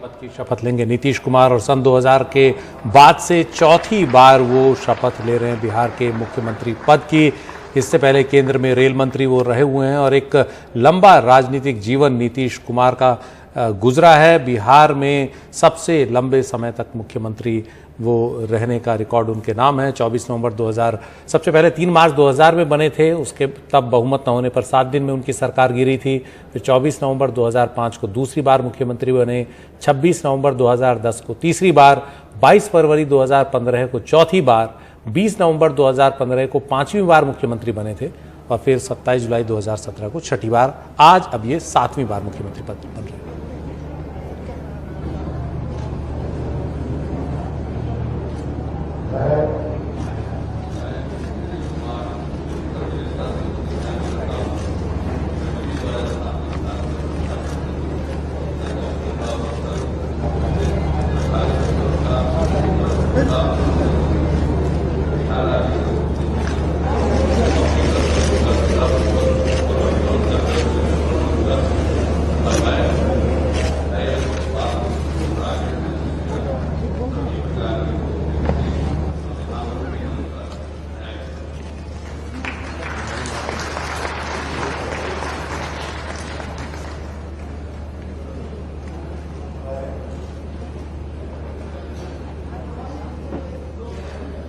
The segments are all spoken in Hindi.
पद की शपथ लेंगे नीतीश कुमार और सन 2000 के बाद से चौथी बार वो शपथ ले रहे हैं बिहार के मुख्यमंत्री पद की। इससे पहले केंद्र में रेल मंत्री वो रहे हुए हैं और एक लंबा राजनीतिक जीवन नीतीश कुमार का गुजरा है। बिहार में सबसे लंबे समय तक मुख्यमंत्री वो रहने का रिकॉर्ड उनके नाम है। 24 नवंबर 2000 सबसे पहले 3 मार्च 2000 में बने थे, उसके तब बहुमत न होने पर 7 दिन में उनकी सरकार गिरी थी। फिर 24 नवंबर 2005 को दूसरी बार मुख्यमंत्री बने, 26 नवंबर 2010 को तीसरी बार, 22 फरवरी 2015 को चौथी बार, 20 नवंबर 2015 को 5वीं बार मुख्यमंत्री बने थे और फिर 27 जुलाई 2017 को छठी बार। आज अब ये 7वीं बार मुख्यमंत्री पद बन रहे हैं।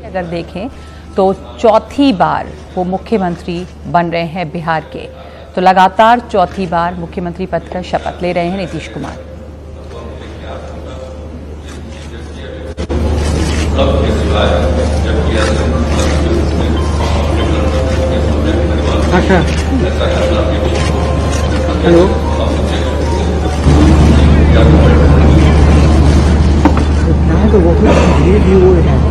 अगर देखें तो चौथी बार वो मुख्यमंत्री बन रहे हैं बिहार के, तो लगातार चौथी बार मुख्यमंत्री पद का शपथ ले रहे हैं नीतीश कुमार। अच्छा, हेलो, तो वो धीरे धीरे है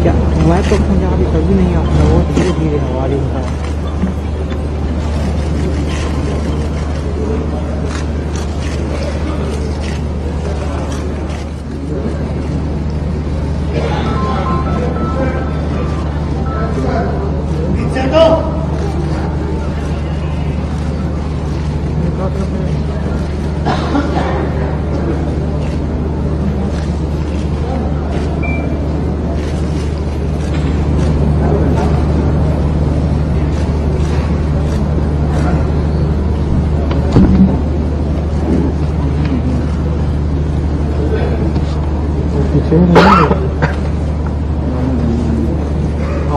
क्या मैं तो पंजाबी कभी नहीं आता, वो धीरे धीरे हमारी होता है।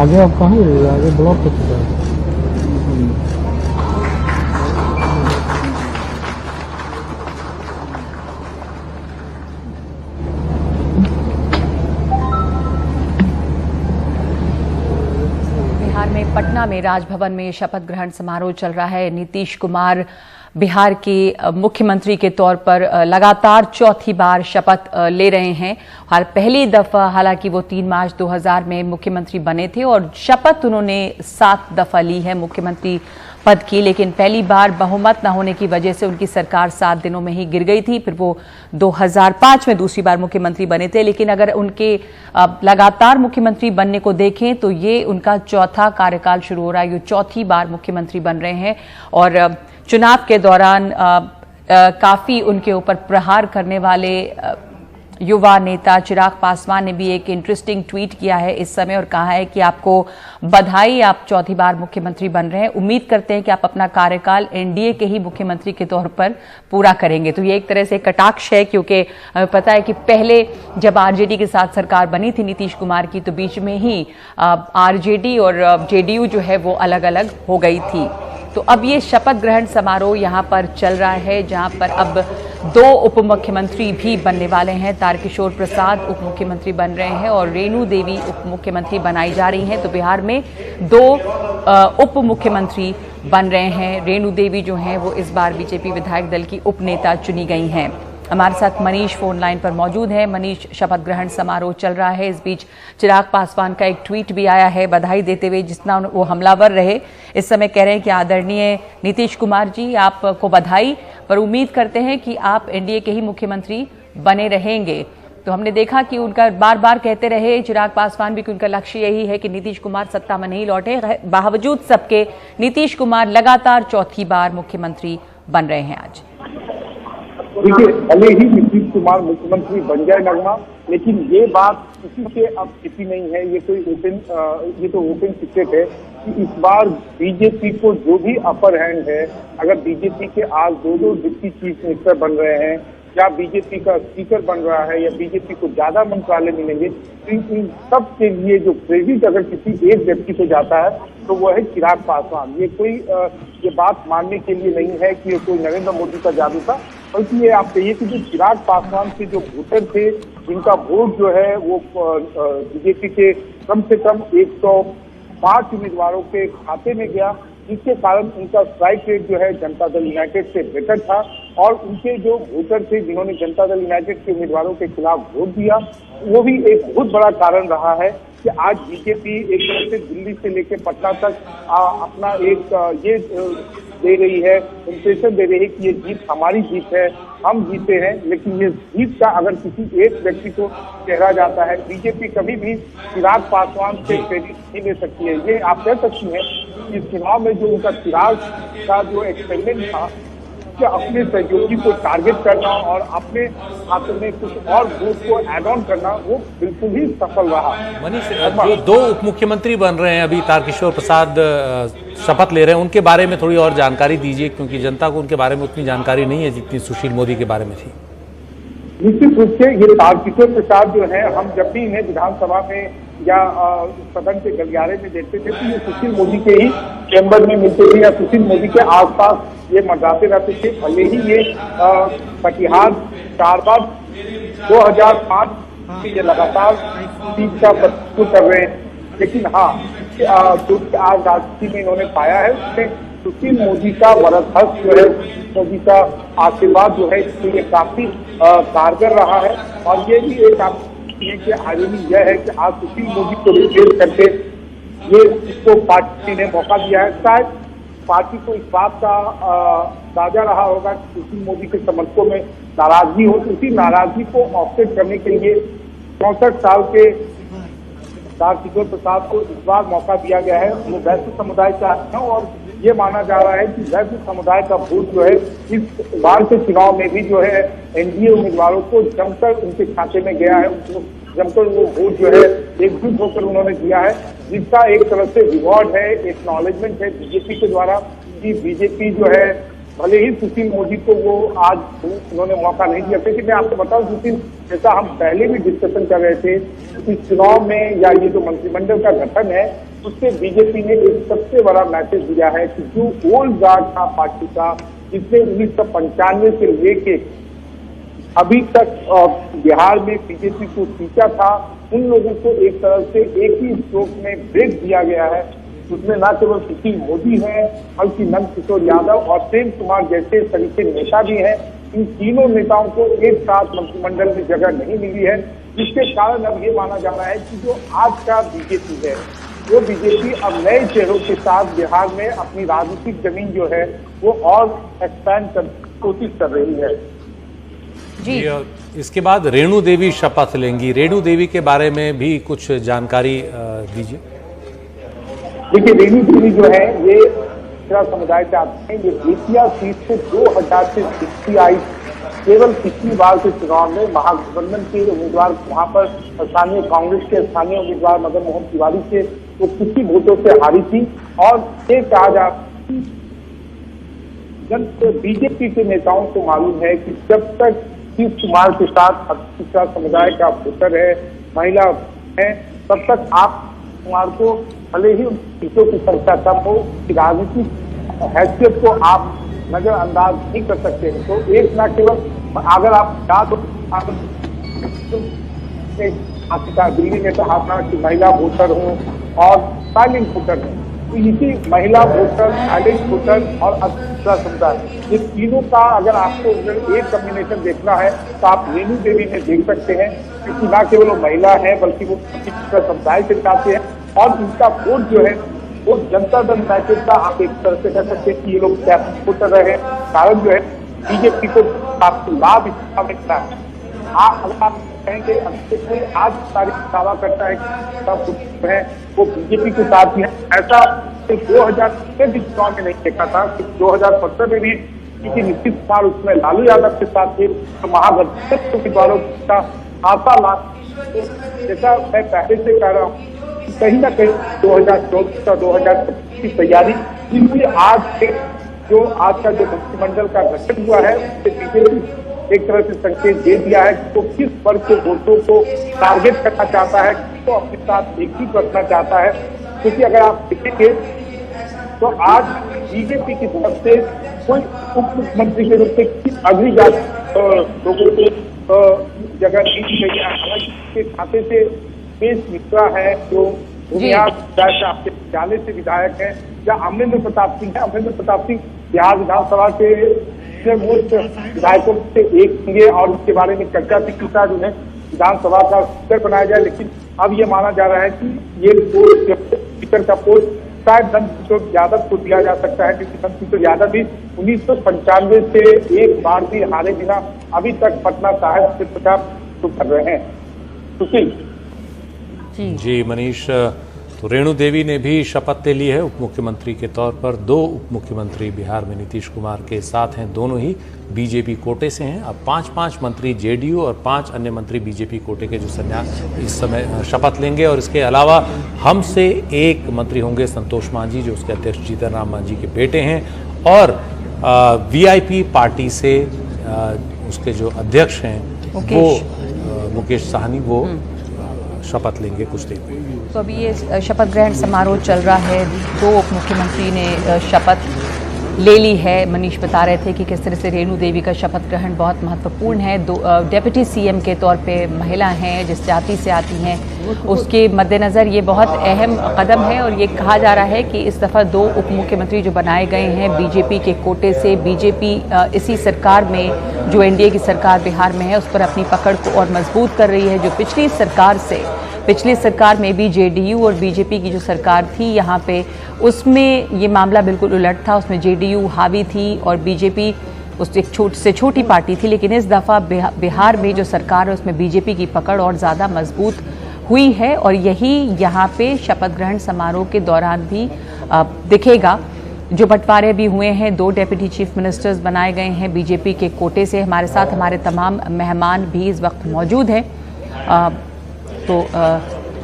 आगे आप कहाँ आगे ब्लॉक हो चुका है। बिहार में पटना में राजभवन में शपथ ग्रहण समारोह चल रहा है। नीतीश कुमार बिहार के मुख्यमंत्री के तौर पर लगातार चौथी बार शपथ ले रहे हैं। पहली दफा हालांकि वो 3 मार्च 2000 में मुख्यमंत्री बने थे और शपथ उन्होंने 7 दफा ली है मुख्यमंत्री पद की, लेकिन पहली बार बहुमत न होने की वजह से उनकी सरकार 7 दिनों में ही गिर गई थी। फिर वो 2005 में दूसरी बार मुख्यमंत्री बने थे, लेकिन अगर उनके लगातार मुख्यमंत्री बनने को देखें तो ये उनका चौथा कार्यकाल शुरू हो रहा है। ये चौथी बार मुख्यमंत्री बन रहे हैं और चुनाव के दौरान काफी उनके ऊपर प्रहार करने वाले युवा नेता चिराग पासवान ने भी एक इंटरेस्टिंग ट्वीट किया है इस समय और कहा है कि आपको बधाई, आप चौथी बार मुख्यमंत्री बन रहे हैं। उम्मीद करते हैं कि आप अपना कार्यकाल एनडीए के ही मुख्यमंत्री के तौर पर पूरा करेंगे। तो ये एक तरह से कटाक्ष है, क्योंकि हमें पता है कि पहले जब आरजेडी के साथ सरकार बनी थी नीतीश कुमार की, तो बीच में ही आरजेडी और जेडीयू जो है वो अलग अलग हो गई थी। तो अब ये शपथ ग्रहण समारोह यहाँ पर चल रहा है, जहाँ पर अब 2 उप मुख्यमंत्री भी बनने वाले हैं। तारकिशोर प्रसाद उप मुख्यमंत्री बन रहे हैं और रेणु देवी उप मुख्यमंत्री बनाई जा रही हैं। तो बिहार में 2 उप मुख्यमंत्री बन रहे हैं। रेणु देवी जो हैं वो इस बार बीजेपी विधायक दल की उप नेता चुनी गई हैं। हमारे साथ मनीष फोन लाइन पर मौजूद है। मनीष, शपथ ग्रहण समारोह चल रहा है, इस बीच चिराग पासवान का एक ट्वीट भी आया है बधाई देते हुए, जितना वो हमलावर रहे इस समय कह रहे हैं कि आदरणीय नीतीश कुमार जी आपको बधाई, पर उम्मीद करते हैं कि आप एनडीए के ही मुख्यमंत्री बने रहेंगे। तो हमने देखा कि उनका बार बार कहते रहे चिराग पासवान भी कि उनका लक्ष्य यही है कि नीतीश कुमार सत्ता में नहीं लौटे। बावजूद सबके नीतीश कुमार लगातार चौथी बार मुख्यमंत्री बन रहे हैं आज। देखिए, भले ही नीतीश कुमार मुख्यमंत्री बन जाए नगमा, लेकिन ये बात किसी से अब छिपी नहीं है। ये तो ओपन सीक्रेट है कि इस बार बीजेपी को जो भी अपर हैंड है, अगर बीजेपी के आज दो डिप्टी चीफ मिनिस्टर बन रहे हैं या बीजेपी का स्पीकर बन रहा है या बीजेपी को ज्यादा मंत्रालय मिलेंगे, इन सब के लिए जो क्रेडिट अगर किसी एक व्यक्ति को जाता है तो वो है चिराग पासवान। ये बात मानने के लिए नहीं है कि ये कोई नरेंद्र मोदी का जादू था, बल्कि ये आप कहिए कि जो चिराग पासवान के जो वोटर थे, जिनका वोट जो है वो बीजेपी के कम से कम 105 उम्मीदवारों के खाते में गया, जिसके कारण उनका स्ट्राइक रेट जो है जनता दल यूनाइटेड से बेहतर था। और उनके जो वोटर थे जिन्होंने जनता दल यूनाइटेड के उम्मीदवारों के खिलाफ वोट दिया, वो भी एक बहुत बड़ा कारण रहा है कि आज बीजेपी एक तरह से दिल्ली से लेकर पटना तक अपना एक ये दे रही है, इंप्रेशन दे रही है कि ये जीत हमारी जीत है, हम जीते हैं। लेकिन ये जीत का अगर किसी एक व्यक्ति को कहरा जाता है, बीजेपी कभी भी चिराग पासवान से क्रेडिट नहीं ले सकती है। ये आप कह सकती हैं कि चुनाव में जो उनका चिराग का जो एक्सपेरिमेंट था कि अपने सहयोगी को टारगेट करना और अपने खाते में कुछ और वोट को एड ऑन करना, वो बिल्कुल ही सफल रहा। मनीष, जो दो उप मुख्यमंत्री बन रहे हैं अभी, तारकिशोर प्रसाद शपथ ले रहे हैं, उनके बारे में थोड़ी और जानकारी दीजिए, क्योंकि जनता को उनके बारे में उतनी जानकारी नहीं है जितनी सुशील मोदी के बारे में थी। निश्चित रूप से ये तारकिशोर प्रसाद जो है, हम जब भी इन्हें विधानसभा में या सदन के गलियारे में देखते थे तो ये सुशील मोदी के ही चैम्बर में मिलते थे या सुशील मोदी के आसपास ये मंडराते रहते थे। भले ही ये कटिहार 4 बार 2005 से ये लगातार सीट का प्रतिनिधित्व कर रहे हैं, लेकिन हाँ, जो आज राजनीति में इन्होंने पाया है उसमें सुशील मोदी का वरदहस्त जो है, मोदी का आशीर्वाद जो है, इसके लिए काफी कारगर रहा है। और ये भी एक कि आयोजन यह है कि आज सुशील मोदी को रिप्लेस करके ये इसको पार्टी ने मौका दिया है। शायद पार्टी को इस बात का अंदाजा रहा होगा कि सुशील मोदी के समर्थकों में नाराजगी हो, उसी नाराजगी को ऑफसेट करने के लिए 64 साल के तारकिशोर प्रसाद को इस बार मौका दिया गया है। वो वैश्य समुदाय से आते हैं और ये माना जा रहा है कि वैश्य समुदाय का वोट जो है इस बार के चुनाव में भी जो है एनडीए उम्मीदवारों को जमकर उनके खाते में गया है। जमकर वो वोट जो है एकजुट होकर उन्होंने दिया है, जिसका एक तरह से रिवॉर्ड है, एक्नॉलेजमेंट है बीजेपी के द्वारा कि बीजेपी जो है, भले ही सुशील मोदी को वो आज उन्होंने मौका नहीं दिया। क्योंकि मैं आपको बताऊं सुशील, जैसा हम पहले भी डिस्कशन कर रहे थे, इस चुनाव में या ये जो मंत्रिमंडल का गठन है उससे बीजेपी ने एक सबसे बड़ा मैसेज दिया है कि जो ओल्ड गार्ड था पार्टी का, जिसने 1995 से लेके अभी तक बिहार में बीजेपी को सींचा था, उन लोगों को एक तरह से एक ही स्ट्रोक में ब्रेक दिया गया है। उसमें न केवल सुशील मोदी है, बल्कि नंद किशोर यादव और प्रेम कुमार जैसे तरीके नेता भी हैं। इन तीनों नेताओं को एक साथ मंत्रिमंडल में जगह नहीं मिली है, जिसके कारण अब ये माना जा रहा है कि जो आज का बीजेपी है, वो बीजेपी अब नए चेहरों के साथ बिहार में अपनी राजनीतिक जमीन जो है वो और एक्सपैंड कर कोशिश कर रही है। जी, इसके बाद रेणु देवी शपथ लेंगी। रेणु देवी के बारे में भी कुछ जानकारी दीजिए। देखिए, रेणु देवी जो है ये समुदाय से आते हैं। ये बेतिया सीट से 2000 से जीती आई। केवल पिछली बार के चुनाव में महागठबंधन के उम्मीदवार, वहां पर स्थानीय कांग्रेस के स्थानीय उम्मीदवार मदन मोहन तिवारी से वो कुछ ही वोटों से हारी थी। और ये कहा जा बीजेपी के नेताओं को मालूम है कि जब तक नीतीश कुमार के साथ दूसरा समुदाय का वोटर है, महिला है, तब तक आप कुमार को भले ही सीटों की संख्या कम हो, राजनीतिक हैसियत को आप नजरअंदाज नहीं कर सकते। तो एक न केवल अगर आप दिल्ली में कहा था कि महिला वोटर हो और साइलेंट वोटर हो, तो इसी महिला वोटर, साइलेंट वोटर और दूसरा समुदाय, ये तीनों का अगर आपको एक कॉम्बिनेशन देखना है तो आप रेणु देवी में देख सकते हैं, क्योंकि न केवल वो महिला है बल्कि वो दूसरा समुदाय से चाहते हैं। और इनका वोट जो है वो जनता दल यूनाइटेड का आप एक तरह से कह सकते हैं कि ये लोग कैप्टन वोटर रहे हैं। कारण जो है बीजेपी को आपको लाभ मिलता है। अगर आप कहेंगे कोई आज तारीख दावा करता है कि सब है वो बीजेपी के साथ ही है, ऐसा 2000 के चुनाव में नहीं देखा था कि 2017 में भी क्योंकि नीतीश कुमार उसमें लालू यादव के साथ थे, तो महागठबंधन उम्मीदवारों का आशा लाभ, जैसा मैं पहले से कह रहा हूँ, कहीं ना कहीं 2024 का 2025 की तैयारी, इसलिए आज का जो मंत्रिमंडल का गठन हुआ है उससे बीजेपी एक तरह से संकेत दे दिया है कि तो किस वर्ग के वोटों को टारगेट करना चाहता है, तो अपने साथ एकजुट रखना चाहता है। क्योंकि अगर आप देखेंगे तो आज बीजेपी की तरफ से कोई उप मुख्यमंत्री के रूप में अग्नि लोगों को जगह नहीं दी गई है। हालांकि उसके खाते से पेश मिश्रा है जो आपके विद्यालय से विधायक है, या अमरेंद्र प्रताप सिंह है। अमरेंद्र प्रताप सिंह बिहार विधानसभा के मोस्ट विधायकों से एक होंगे और उसके बारे में चर्चा थी कि शायद उन्हें विधानसभा का स्पीकर बनाया जाए, लेकिन अब ये माना जा रहा है कि ये स्पीकर का पोस्ट शायद नंदकिशोर यादव को दिया जा सकता है, क्योंकि नंदकिशोर यादव भी 1995 से एक बार भी हारे बिना अभी तक पटना साहिब से प्रचार कर रहे हैं। सुशील जी मनीष, तो रेणु देवी ने भी शपथ ले ली है उप मुख्यमंत्री के तौर पर। 2 उप मुख्यमंत्री बिहार में नीतीश कुमार के साथ हैं, दोनों ही बीजेपी कोटे से हैं। अब 5-5 मंत्री जेडीयू और 5 अन्य मंत्री बीजेपी कोटे के जो संन्यास इस समय शपथ लेंगे। और इसके अलावा हम से एक मंत्री होंगे संतोष मांझी, जो उसके अध्यक्ष जीतन राम मांझी के बेटे हैं, और वीआईपी पार्टी से उसके जो अध्यक्ष हैं वो मुकेश साहनी, वो शपथ लेंगे कुछ देर में। तो अभी ये शपथ ग्रहण समारोह चल रहा है, 2 उप मुख्यमंत्री ने शपथ ले ली है। मनीष बता रहे थे कि किस तरह से रेणु देवी का शपथ ग्रहण बहुत महत्वपूर्ण है। 2 डेप्यूटी सीएम के तौर पे महिला हैं, जिस जाति से आती हैं, उसके मद्देनज़र ये बहुत अहम कदम है। और ये कहा जा रहा है कि इस दफ़ा 2 उप मुख्यमंत्री जो बनाए गए हैं बीजेपी के कोटे से, बीजेपी इसी सरकार में, जो एनडीए की सरकार बिहार में है, उस पर अपनी पकड़ को और मजबूत कर रही है। जो पिछली सरकार में भी जेडीयू और बीजेपी की जो सरकार थी यहाँ पे, उसमें ये मामला बिल्कुल उलट था। उसमें जेडीयू हावी थी और बीजेपी उस एक छोटी पार्टी थी। लेकिन इस दफ़ा बिहार में जो सरकार है उसमें बीजेपी की पकड़ और ज़्यादा मजबूत हुई है। और यही यहाँ पे शपथ ग्रहण समारोह के दौरान भी दिखेगा। जो बंटवारे भी हुए हैं, 2 डेप्यूटी चीफ मिनिस्टर्स बनाए गए हैं बीजेपी के कोटे से। हमारे साथ हमारे तमाम मेहमान भी इस वक्त मौजूद हैं, तो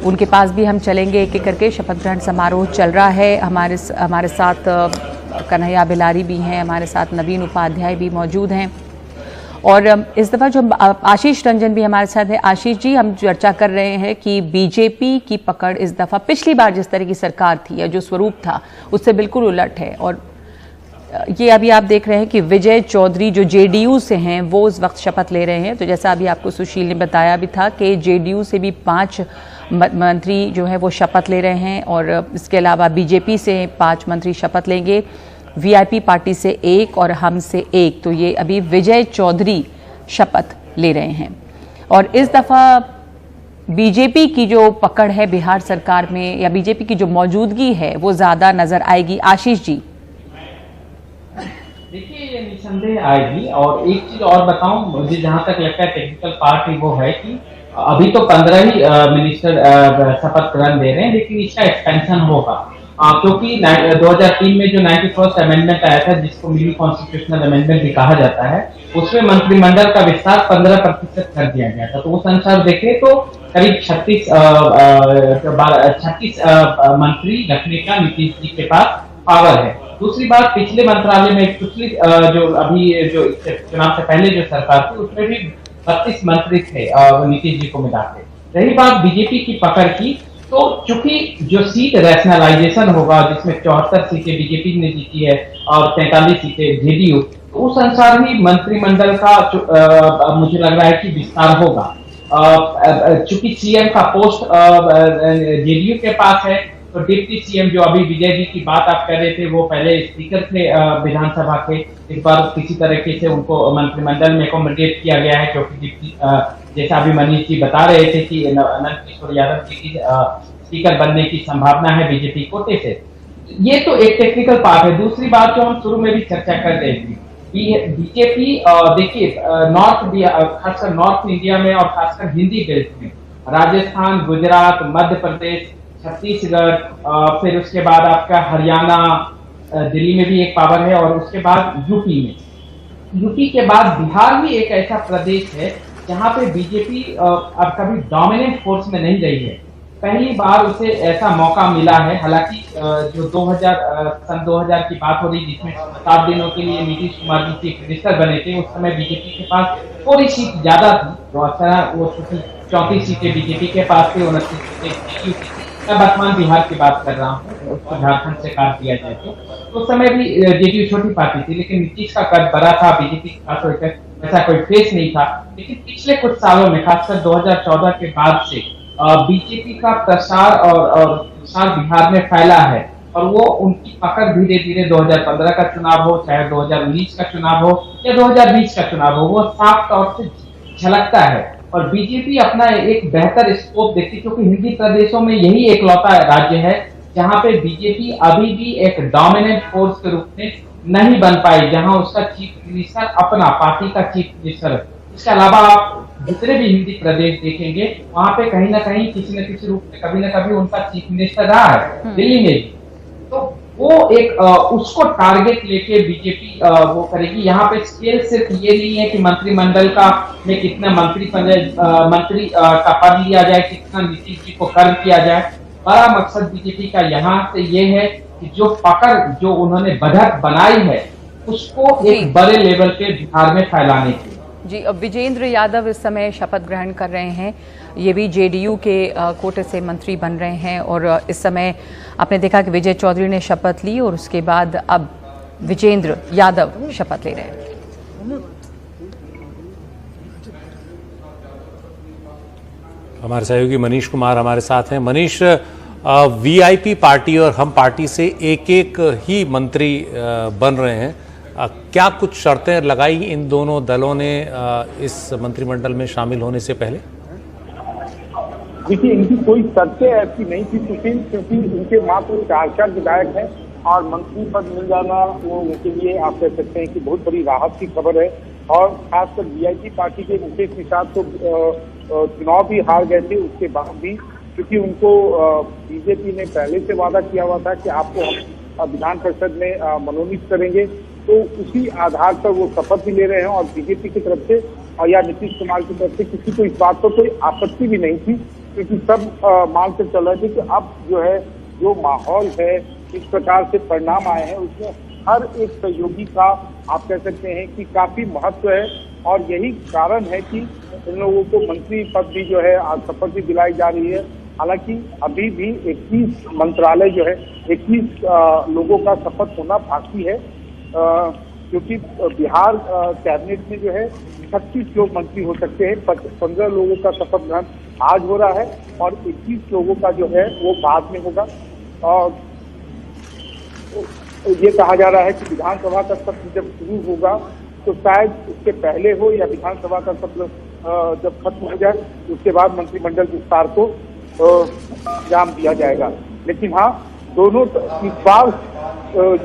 उनके पास भी हम चलेंगे एक एक करके। शपथ ग्रहण समारोह चल रहा है। हमारे साथ कन्हैया बिलारी भी हैं, हमारे साथ नवीन उपाध्याय भी मौजूद हैं, और इस दफ़ा जो आशीष रंजन भी हमारे साथ हैं। आशीष जी, हम चर्चा कर रहे हैं कि बीजेपी की पकड़ इस दफ़ा पिछली बार जिस तरह की सरकार थी या जो स्वरूप था उससे बिल्कुल उलट है। और ये अभी आप देख रहे हैं कि विजय चौधरी जो जेडीयू से हैं वो इस वक्त शपथ ले रहे हैं। तो जैसा अभी आपको सुशील ने बताया भी था कि जेडीयू से भी 5 मंत्री जो है वो शपथ ले रहे हैं, और इसके अलावा बीजेपी से 5 मंत्री शपथ लेंगे, वीआईपी पार्टी से 1 और हम से 1। तो ये अभी विजय चौधरी शपथ ले रहे हैं। और इस दफ़ा बीजेपी की जो पकड़ है बिहार सरकार में, या बीजेपी की जो मौजूदगी है, वो ज़्यादा नज़र आएगी। आशीष जी, देखिए, ये निसंदेह आएगी। और एक चीज और बताऊं, मुझे जहां तक लगता है टेक्निकल पार्ट ही वो है कि अभी तो 15 ही मिनिस्टर शपथ ग्रहण दे रहे हैं, लेकिन इसका एक्सपेंशन होगा, क्योंकि 2003 में जो 91st अमेंडमेंट आया था, जिसको मिनी कॉन्स्टिट्यूशनल अमेंडमेंट भी कहा जाता है, उसमें मंत्रिमंडल का विस्तार 15% कर दिया गया था। तो उस अनुसार देखें तो करीब 36 मंत्री रखने का नीतीश जी के पास पावर है। दूसरी बात, पिछले मंत्रालय में पिछली जो अभी जो चुनाव से पहले जो सरकार थी उसमें भी 32 मंत्री थे नीतीश जी को मिला के। रही बात बीजेपी की पकड़ की, तो चूंकि जो सीट रैशनलाइजेशन होगा, जिसमें 74 सीटें बीजेपी ने जीती है और 43 सीटें जेडीयू, तो उस अनुसार ही मंत्रिमंडल का मुझे लग रहा है कि विस्तार होगा। चूंकि सीएम का पोस्ट जेडीयू के पास है, तो डिप्टी सीएम जो अभी विजय जी की बात आप कर रहे थे, वो पहले स्पीकर थे विधानसभा के। इस बार किसी तरीके से उनको मंत्रिमंडल में अकोमोडेट किया गया है, क्योंकि डिप्टी जैसा अभी मनीष जी बता रहे थे कि नंदकिशोर यादव जी की स्पीकर बनने की संभावना है बीजेपी कोटे से। ये तो एक टेक्निकल पार्ट है। दूसरी बात जो हम शुरू में भी चर्चा कर रहे थे, बीजेपी देखिए खासकर नॉर्थ इंडिया में और खासकर हिंदी बेल्ट में, राजस्थान, गुजरात, मध्य प्रदेश, छत्तीसगढ़, फिर उसके बाद आपका हरियाणा, दिल्ली में भी एक पावर है, और उसके बाद यूपी में, यूपी के बाद बिहार भी एक ऐसा प्रदेश है जहां पे बीजेपी अब कभी डोमिनेंट फोर्स में नहीं रही है। पहली बार उसे ऐसा मौका मिला है। हालांकि जो सन 2000 की बात हो रही जिसमें 7 दिनों के लिए नीतीश कुमार जी चीफ मिनिस्टर बने थे, उस समय बीजेपी के पास थोड़ी सीट ज्यादा थी। तो अक्सर वो 34 सीटें बीजेपी के पास थी, 29 सीटें। मैं वर्तमान बिहार की बात कर रहा हूँ, उसको झारखंड से काट दिया जाए तो उस समय भी जेडीयू छोटी पार्टी थी, लेकिन नीतीश का कद बड़ा था, बीजेपी के पास ऐसा कोई फेस नहीं था। लेकिन पिछले कुछ सालों में, खासकर 2014 के बाद से बीजेपी का प्रसार और प्रसार बिहार में फैला है और वो उनकी पकड़ धीरे धीरे 2015 का चुनाव हो, चाहे 2019 का चुनाव हो या 2020 का चुनाव हो, वो साफ तौर से झलकता है। और बीजेपी अपना एक बेहतर स्कोप देखती है, क्योंकि हिंदी प्रदेशों में यही एकलौता राज्य है जहां पे बीजेपी अभी भी एक डोमिनेंट फोर्स के रूप में नहीं बन पाई, जहां उसका चीफ मिनिस्टर अपना पार्टी का चीफ मिनिस्टर है। इसके अलावा आप जितने भी हिंदी प्रदेश देखेंगे वहां पे कहीं ना कहीं किसी न किसी रूप में कभी ना कभी उनका चीफ मिनिस्टर रहा है, दिल्ली में। तो वो एक उसको टारगेट लेके बीजेपी वो करेगी। यहाँ पे स्केल सिर्फ ये नहीं है कि मंत्रिमंडल का में कितना मंत्री का पद लिया जाए, कितना नीतीश जी को कर्व किया जाए। बड़ा मकसद बीजेपी का यहाँ से ये है कि जो पकड़ जो उन्होंने बढ़त बनाई है उसको एक बड़े लेवल पे बिहार में फैलाने की। जी, अब विजेंद्र यादव इस समय शपथ ग्रहण कर रहे हैं। ये भी जेडीयू के कोटे से मंत्री बन रहे हैं और इस समय आपने देखा कि विजय चौधरी ने शपथ ली और उसके बाद अब विजेंद्र यादव शपथ ले रहे हैं। हमारे सहयोगी मनीष कुमार हमारे साथ हैं। मनीष, वीआईपी पार्टी और हम पार्टी से एक ही मंत्री बन रहे हैं, क्या कुछ शर्तें लगाई इन दोनों दलों ने इस मंत्रिमंडल में शामिल होने से पहले? देखिए, इनकी कोई शर्तें ऐसी नहीं थी सुशील, क्योंकि इनके मात्र 4 विधायक हैं और मंत्री पद मिल जाना वो उनके लिए आप कह सकते हैं कि बहुत बड़ी राहत की खबर है। और खासकर वीआईपी पार्टी के मुकेश निषाद तो चुनाव भी हार गए थे, उसके बाद भी, क्योंकि उनको बीजेपी ने पहले से वादा किया हुआ था कि आपको हम विधान परिषद में मनोनीत करेंगे। तो उसी आधार पर वो शपथ भी ले रहे हैं और बीजेपी की तरफ से और या नीतीश कुमार की तरफ से किसी को इस बात पर कोई आपत्ति भी नहीं थी, क्योंकि सब मान कर चल रहे थे कि अब जो है जो माहौल है, इस प्रकार से परिणाम आए हैं, उसमें हर एक सहयोगी का आप कह सकते हैं कि काफी महत्व है। और यही कारण है कि इन लोगों को मंत्री पद भी जो है आज शपथ भी दिलाई जा रही है। हालांकि अभी भी 21 मंत्रालय जो है 21 लोगों का शपथ होना बाकी है, क्योंकि बिहार कैबिनेट में जो है 36 लोग मंत्री हो सकते हैं। 15 लोगों का शपथ ग्रहण आज हो रहा है और 21 लोगों का जो है वो बाद में होगा। और ये कहा जा रहा है कि विधानसभा का सत्र जब शुरू होगा तो शायद उसके पहले हो या विधानसभा का सत्र जब खत्म हो जाए उसके बाद मंत्रिमंडल विस्तार को अंजाम दिया जाएगा। लेकिन हाँ, दोनों इस बार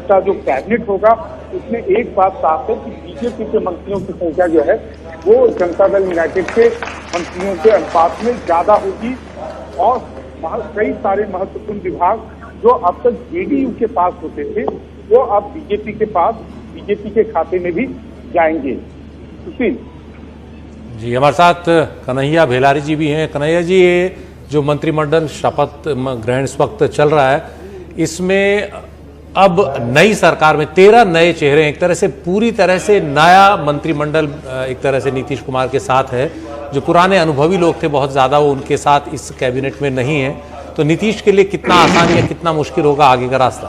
का जो कैबिनेट होगा उसमें एक बात साफ है कि बीजेपी के मंत्रियों की संख्या जो है वो जनता दल यूनाइटेड के मंत्रियों के अनुपात में ज्यादा होगी और कई सारे महत्वपूर्ण विभाग जो अब तक जेडीयू के पास होते थे वो अब बीजेपी के पास, बीजेपी के खाते में भी जाएंगे। सुशील जी, हमारे साथ कन्हैया भेलारी जी भी हैं। कन्हैया जी, ये जो मंत्रिमंडल शपथ ग्रहण इस वक्त चल रहा है, इसमें अब नई सरकार में 13 नए चेहरे, एक तरह से पूरी तरह से नया मंत्रिमंडल एक तरह से नीतीश कुमार के साथ है। जो पुराने अनुभवी लोग थे बहुत ज्यादा, वो उनके साथ इस कैबिनेट में नहीं है। तो नीतीश के लिए कितना आसान या कितना मुश्किल होगा आगे का रास्ता?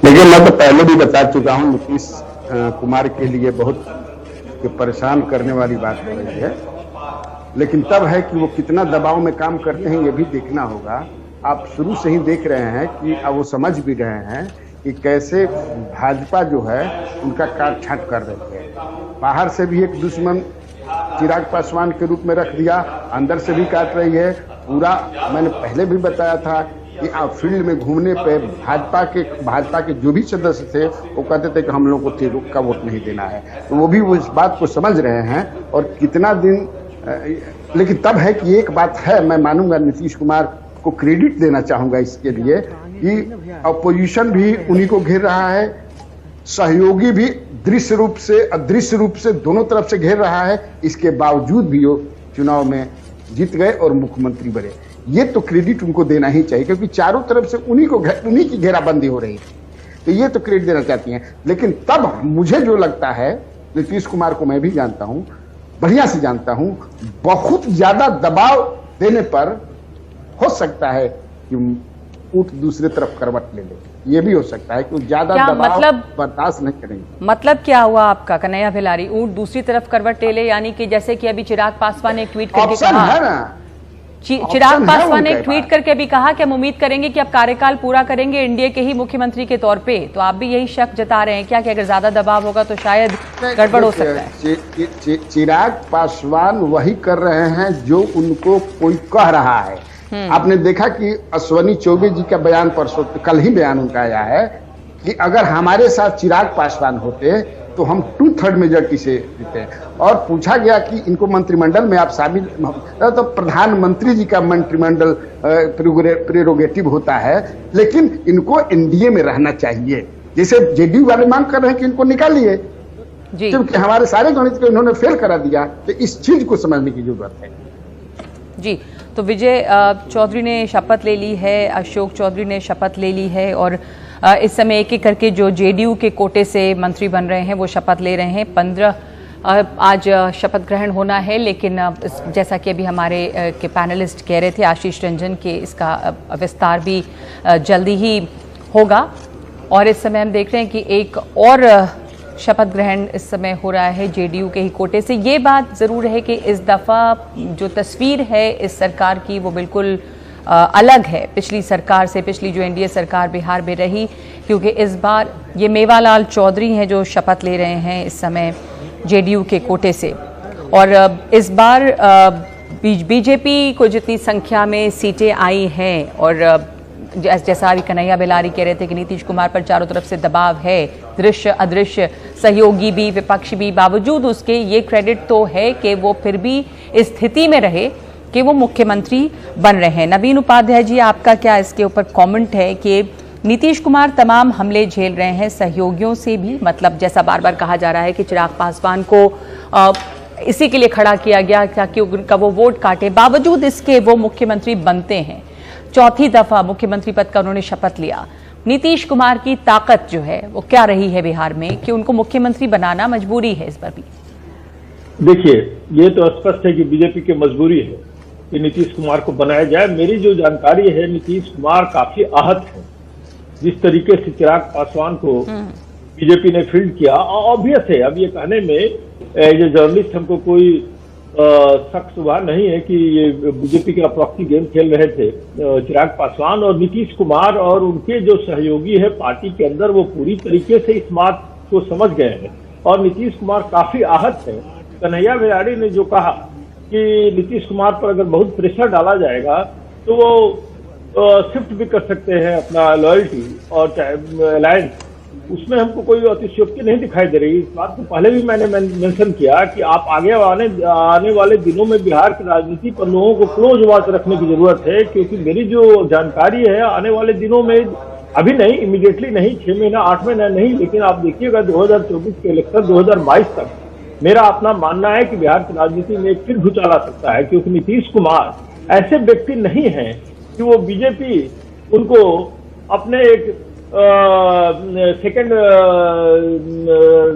देखिए, मैं तो पहले भी बता चुका हूं, नीतीश कुमार के लिए बहुत परेशान करने वाली बात हो रही है। लेकिन तब है कि वो कितना दबाव में काम करते हैं ये भी देखना होगा। आप शुरू से ही देख रहे हैं कि अब वो समझ भी रहे हैं कि कैसे भाजपा जो है उनका काट छांट कर रही है। बाहर से भी एक दुश्मन चिराग पासवान के रूप में रख दिया, अंदर से भी काट रही है पूरा। मैंने पहले भी बताया था कि आप फील्ड में घूमने पे भाजपा के जो भी सदस्य थे वो कहते थे कि हम लोग को तिरंगा का वोट नहीं देना है। तो वो भी इस बात को समझ रहे हैं और कितना दिन। लेकिन तब है कि एक बात है, मैं मानूंगा नीतीश कुमार को क्रेडिट देना चाहूंगा इसके लिए कि अपोजिशन भी उन्हीं को घेर रहा है सहयोगी भी दृश्य रूप से अदृश्य रूप से दोनों तरफ से घेर रहा है, इसके बावजूद भी वो चुनाव में जीत गए और मुख्यमंत्री बने। ये तो क्रेडिट उनको देना ही चाहिए, क्योंकि चारों तरफ से उन्हीं की घेराबंदी हो रही है, तो ये तो क्रेडिट देना चाहती हैं। लेकिन तब मुझे जो लगता है, नीतीश कुमार को मैं भी जानता हूं, बढ़िया से जानता हूं, बहुत ज्यादा दबाव देने पर हो सकता है कि ऊंट दूसरे तरफ करवट ले ले, ये भी हो सकता है कि ज्यादा दबाव मतलब बर्दाश्त नहीं करेंगे। मतलब क्या हुआ आपका कन्हैया भिलारी, ऊंट दूसरी तरफ करवट ले ले, यानी कि जैसे कि अभी चिराग पासवान ने एक ट्वीट करके कहा, है ना, चिराग पासवान ने एक ट्वीट करके भी कहा कि हम उम्मीद करेंगे कि अब कार्यकाल पूरा करेंगे एनडीए के ही मुख्यमंत्री के तौर पे, तो आप भी यही शक जता रहे हैं क्या कि अगर ज्यादा दबाव होगा तो शायद गड़बड़ हो सकता है? चिराग पासवान वही कर रहे हैं जो उनको कोई कह रहा है। आपने देखा कि अश्वनी चौबे जी का बयान परसों, कल ही बयान उनका आया है कि अगर हमारे साथ चिराग पासवान होते तो हम 2/3 मेजॉरिटी से जीते। और पूछा गया कि इनको मंत्रिमंडल में आप शामिल, तो प्रधानमंत्री जी का मंत्रिमंडल प्रेरोगेटिव होता है, लेकिन इनको एनडीए में रहना चाहिए, जैसे जेडीयू वाले मांग कर रहे हैं कि इनको निकालिए, क्योंकि हमारे सारे गणित को इन्होंने फेल करा दिया। तो इस चीज को समझने की जरूरत है। जी, तो विजय चौधरी ने शपथ ले ली है, अशोक चौधरी ने शपथ ले ली है, और इस समय एक एक करके जो जेडीयू के कोटे से मंत्री बन रहे हैं वो शपथ ले रहे हैं। 15 आज शपथ ग्रहण होना है, लेकिन जैसा कि अभी हमारे के पैनलिस्ट कह रहे थे आशीष रंजन के, इसका विस्तार भी जल्दी ही होगा। और इस समय हम देख रहे हैं कि एक और शपथ ग्रहण इस समय हो रहा है जेडीयू के ही कोटे से। ये बात जरूर है कि इस दफा जो तस्वीर है इस सरकार की वो बिल्कुल अलग है पिछली सरकार से, पिछली जो एनडीए सरकार बिहार में रही, क्योंकि इस बार ये मेवालाल चौधरी हैं जो शपथ ले रहे हैं इस समय जेडीयू के कोटे से। और इस बार बीजेपी को जितनी संख्या में सीटें आई हैं, और जैसा अभी कन्हैया भिलारी कह रहे थे कि नीतीश कुमार पर चारों तरफ से दबाव है, दृश्य अदृश्य, सहयोगी भी विपक्ष भी, बावजूद उसके ये क्रेडिट तो है कि वो फिर भी इस स्थिति में रहे कि वो मुख्यमंत्री बन रहे हैं। नवीन उपाध्याय जी, आपका क्या इसके ऊपर कमेंट है कि नीतीश कुमार तमाम हमले झेल रहे हैं सहयोगियों से भी, मतलब जैसा बार बार कहा जा रहा है कि चिराग पासवान को इसी के लिए खड़ा किया गया ताकि उनका वो वोट काटे, बावजूद इसके वो मुख्यमंत्री बनते हैं। चौथी दफा मुख्यमंत्री पद का उन्होंने शपथ लिया। नीतीश कुमार की ताकत जो है वो क्या रही है बिहार में कि उनको मुख्यमंत्री बनाना मजबूरी है इस बार भी? देखिए, ये तो स्पष्ट है कि बीजेपी की मजबूरी है कि नीतीश कुमार को बनाया जाए। मेरी जो जानकारी है, नीतीश कुमार काफी आहत है जिस तरीके से चिराग पासवान को बीजेपी ने फील्ड किया। ऑब्वियस है, अब ये कहने में ये जर्नलिस्ट हमको कोई शक सुबह नहीं है कि ये बीजेपी का प्रॉक्सी गेम खेल रहे थे चिराग पासवान और नीतीश कुमार, और उनके जो सहयोगी है पार्टी के अंदर वो पूरी तरीके से इस बात को समझ गए हैं और नीतीश कुमार काफी आहत है। कन्हैया भिलारी ने जो कहा कि नीतीश कुमार पर अगर बहुत प्रेशर डाला जाएगा तो वो शिफ्ट भी कर सकते हैं अपना लॉयल्टी और अलायंस, उसमें हमको कोई अतिशयोक्ति नहीं दिखाई दे रही। इस बात को पहले भी मैंने मेंशन किया कि आप आगे आने वाले दिनों में बिहार की राजनीति पर लोगों को क्लोज वॉच रखने की जरूरत है, क्योंकि मेरी जो जानकारी है आने वाले दिनों में, अभी नहीं, इमीडिएटली नहीं, 6 महीना 8 महीना नहीं, लेकिन आप देखिएगा 2024 के इलेक्शन 2022 तक मेरा अपना मानना है कि बिहार की राजनीति में फिर भूचाल आ सकता है, क्योंकि नीतीश कुमार ऐसे व्यक्ति नहीं है कि वो बीजेपी उनको अपने एक सेकंड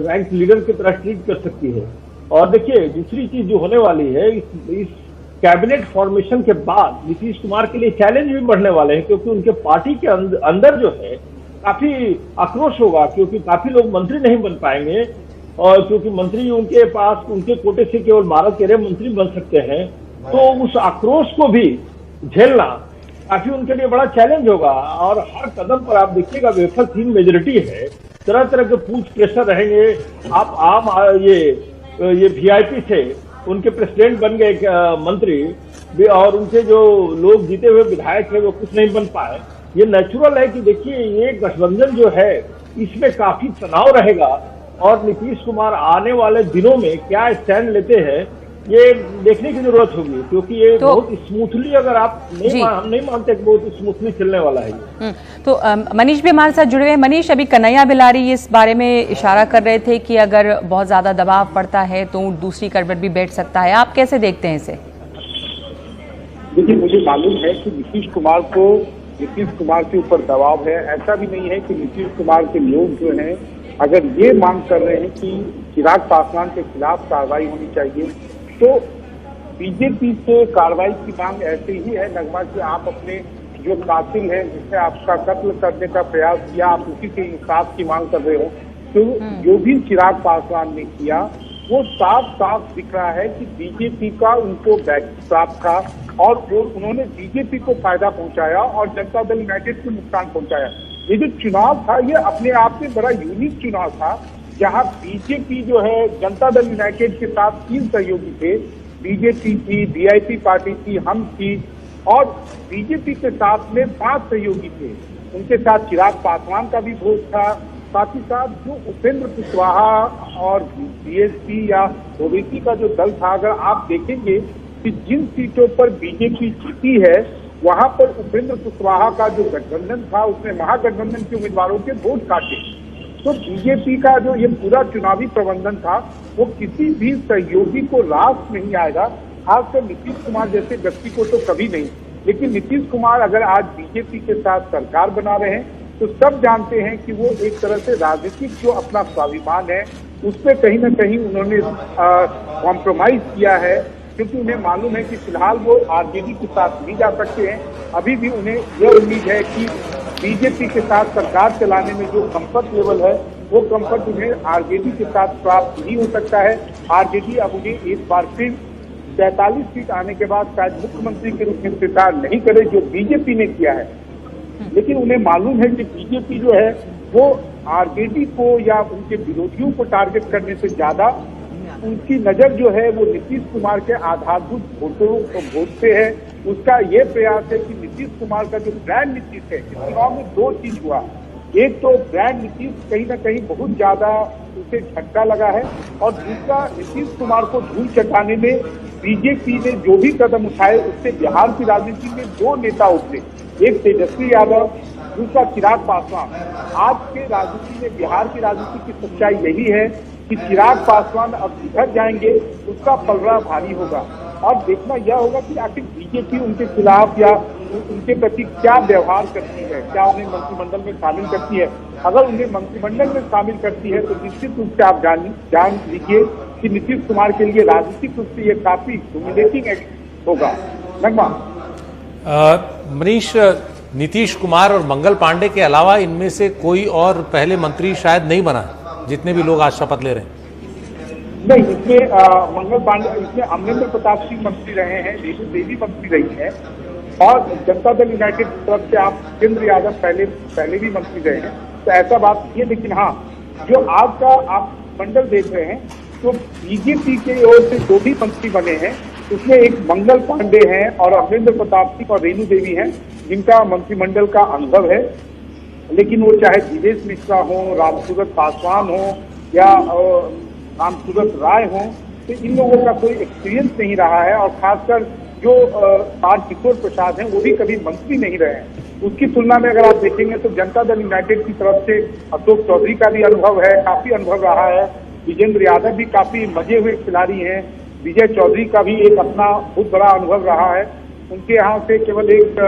रैंक लीडर की तरह ट्रीट कर सकती है। और देखिए, दूसरी चीज जो होने वाली है, इस कैबिनेट फॉर्मेशन के बाद नीतीश कुमार के लिए चैलेंज भी बढ़ने वाले हैं, क्योंकि उनके पार्टी के अंदर जो है काफी आक्रोश होगा, क्योंकि काफी लोग मंत्री नहीं बन पाएंगे, और क्योंकि मंत्री उनके पास उनके कोटे से केवल 12-13 मंत्री बन सकते हैं, तो उस आक्रोश को भी झेलना काफी उनके लिए बड़ा चैलेंज होगा। और हर कदम पर आप देखिएगा वेफर-थीन मेजोरिटी है, तरह तरह के पूछ प्रेशर रहेंगे। आप ये वीआईपी थे, उनके प्रेसिडेंट बन गए मंत्री, और उनके जो लोग जीते हुए विधायक है वो कुछ नहीं बन पाए। ये नेचुरल है कि देखिए, ये गठबंधन जो है इसमें काफी तनाव रहेगा, और नीतीश कुमार आने वाले दिनों में क्या स्टैंड लेते हैं ये देखने की जरूरत होगी, क्योंकि ये तो बहुत स्मूथली, अगर आप हम नहीं मानते कि बहुत स्मूथली चलने वाला है ये। तो मनीष भी हमारे साथ जुड़े हुए हैं। मनीष, अभी कन्हैया बिलारी इस बारे में इशारा कर रहे थे कि अगर बहुत ज्यादा दबाव पड़ता है तो दूसरी करवट भी बैठ सकता है, आप कैसे देखते हैं इसे? देखिए, मुझे मालूम है कि नीतीश कुमार के ऊपर दबाव है। ऐसा भी नहीं है कि नीतीश कुमार के लोग जो हैं अगर ये मांग कर रहे हैं कि चिराग पासवान के खिलाफ कार्रवाई होनी चाहिए, तो बीजेपी से कार्रवाई की मांग ऐसे ही है नगमा कि आप अपने जो कातिल है जिसने आपका कत्ल करने का प्रयास किया, आप उसी के इंसाफ की मांग कर रहे हो। तो जो भी चिराग पासवान ने किया वो साफ साफ दिख रहा है कि बीजेपी का उनको बैकअप प्राप्त था और वो उन्होंने बीजेपी को फायदा पहुंचाया और जनता दल यूनाइटेड को नुकसान पहुंचाया। ये जो चुनाव था ये अपने आप में बड़ा यूनिक चुनाव था, जहां बीजेपी जो है जनता दल यूनाइटेड के साथ 3 सहयोगी थे, बीजेपी थी, वीआईपी पार्टी थी, हम थी, और बीजेपी के साथ में 5 सहयोगी थे। उनके साथ चिराग पासवान का भी वोट था, साथ ही साथ जो उपेंद्र कुशवाहा और बीएसपी या ओवैसी का जो दल था, अगर आप देखेंगे कि जिन सीटों पर बीजेपी जीती है वहां पर उपेंद्र कुशवाहा का जो गठबंधन था उसने महागठबंधन के उम्मीदवारों के वोट काटे। तो बीजेपी का जो ये पूरा चुनावी प्रबंधन था वो किसी भी सहयोगी को रास नहीं आएगा, खासकर नीतीश कुमार जैसे व्यक्ति को तो कभी नहीं। लेकिन नीतीश कुमार अगर आज बीजेपी के साथ सरकार बना रहे हैं तो सब जानते हैं कि वो एक तरह से राजनीतिक जो अपना स्वाभिमान है उस पर कहीं ना कहीं उन्होंने कॉम्प्रोमाइज किया है, क्योंकि उन्हें मालूम है कि फिलहाल वो आरजेडी के साथ नहीं जा सकते हैं। अभी भी उन्हें यह उम्मीद है कि बीजेपी के साथ सरकार चलाने में जो कंफर्ट लेवल है वो कंफर्ट उन्हें आरजेडी के साथ प्राप्त नहीं हो सकता है। आरजेडी अब उन्हें एक बार फिर 43 सीट आने के बाद शायद मुख्यमंत्री के रूप में स्वीकार नहीं करे जो बीजेपी ने किया है, लेकिन उन्हें मालूम है कि बीजेपी जो है वो आरजेडी को या उनके विरोधियों को टारगेट करने से ज्यादा उनकी नजर जो है वो नीतीश कुमार के आधारभूत वोट पे है। उसका ये प्रयास है कि नीतीश कुमार का जो ब्रांड नीतीश है, इस चुनाव में 2 चीज हुआ। एक तो ब्रांड नीतीश कहीं ना कहीं बहुत ज्यादा उसे झटका लगा है, और दूसरा नीतीश कुमार को धूल चटाने में बीजेपी ने जो भी कदम उठाए उससे बिहार की राजनीति में 2 नेता उठे, एक तेजस्वी यादव, दूसरा चिराग पासवान। आज के राजनीति में बिहार की राजनीति की सच्चाई यही है कि चिराग पासवान अब जिधर जाएंगे उसका पलड़ा भारी होगा, और देखना यह होगा कि आखिर बीजेपी उनके खिलाफ या उनके प्रति क्या व्यवहार करती है, क्या उन्हें मंत्रिमंडल में शामिल करती है। अगर उन्हें मंत्रिमंडल में शामिल करती है तो निश्चित रूप से आप जान लीजिए कि नीतीश कुमार के लिए राजनीतिक रूप से ये काफी ह्यूमिलेटिंग एक्ट होगा। नगमा मनीष, नीतीश कुमार और मंगल पांडे के अलावा इनमें से कोई और पहले मंत्री शायद नहीं बना, जितने भी लोग आज शपथ ले रहे हैं। नहीं, इसमें मंगल पांडे, इसमें अमरेंद्र प्रताप सिंह मंत्री रहे हैं, रेणु देवी मंत्री रही है, और जनता दल यूनाइटेड की तरफ से आप जितेंद्र यादव पहले भी मंत्री रहे हैं, तो ऐसा बात ये। लेकिन हाँ, जो आज का आप मंडल देख रहे हैं तो बीजेपी की ओर से 2 भी मंत्री बने हैं, उसमें एक मंगल पांडे हैं और अमरेंद्र प्रताप सिंह और रेणु देवी हैं, जिनका मंत्रिमंडल का अनुभव है। लेकिन वो चाहे दिनेश मिश्रा हो, रामसूरत पासवान हो या रामसूरत राय हो, तो इन लोगों का कोई एक्सपीरियंस नहीं रहा है, और खासकर जो तारकिशोर प्रसाद हैं वो भी कभी मंत्री नहीं रहे हैं। उसकी तुलना में अगर आप देखेंगे तो जनता दल यूनाइटेड की तरफ से अशोक चौधरी का भी अनुभव है, काफी अनुभव रहा है, विजेंद्र यादव भी काफी मजे हुए खिलाड़ी हैं, विजय चौधरी का भी एक अपना बहुत बड़ा अनुभव रहा है। उनके यहाँ से केवल एक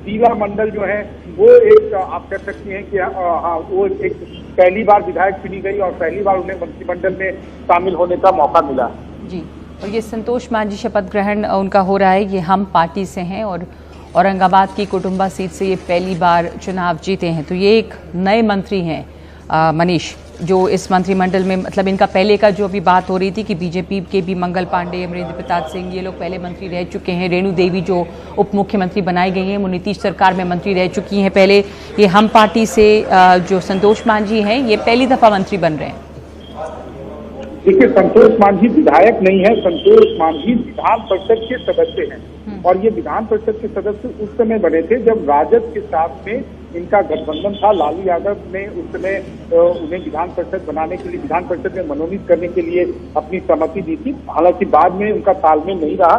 शीला मंडल जो है वो एक आप कह सकती हैं कि हाँ, वो एक पहली बार विधायक चुनी गई और पहली बार उन्हें मंत्रिमंडल में शामिल होने का मौका मिला जी। और ये संतोष मांझी शपथ ग्रहण उनका हो रहा है, ये हम पार्टी से हैं और औरंगाबाद की कुटुंबा सीट से ये पहली बार चुनाव जीते हैं। तो ये एक नए मंत्री हैं मनीष, जो इस मंत्रिमंडल में, मतलब इनका पहले का जो अभी बात हो रही थी कि बीजेपी के भी मंगल पांडे, अमरेंद्र प्रताप सिंह, ये लोग पहले मंत्री रह चुके हैं। रेणु देवी जो उप मुख्यमंत्री बनाई गई हैं वो नीतीश सरकार में मंत्री रह चुकी हैं पहले। ये हम पार्टी से जो संतोष मांझी हैं ये पहली दफा मंत्री बन रहे हैं। देखिए, संतोष मांझी विधायक नहीं है, संतोष मांझी विधान परिषद के सदस्य हैं। और ये विधान परिषद के सदस्य उस समय बने थे जब राजद के साथ में इनका गठबंधन था। लालू यादव ने उस समय उन्हें विधान परिषद बनाने के लिए, विधान परिषद में मनोनीत करने के लिए अपनी सहमति दी थी। हालांकि बाद में उनका तालमेल नहीं रहा,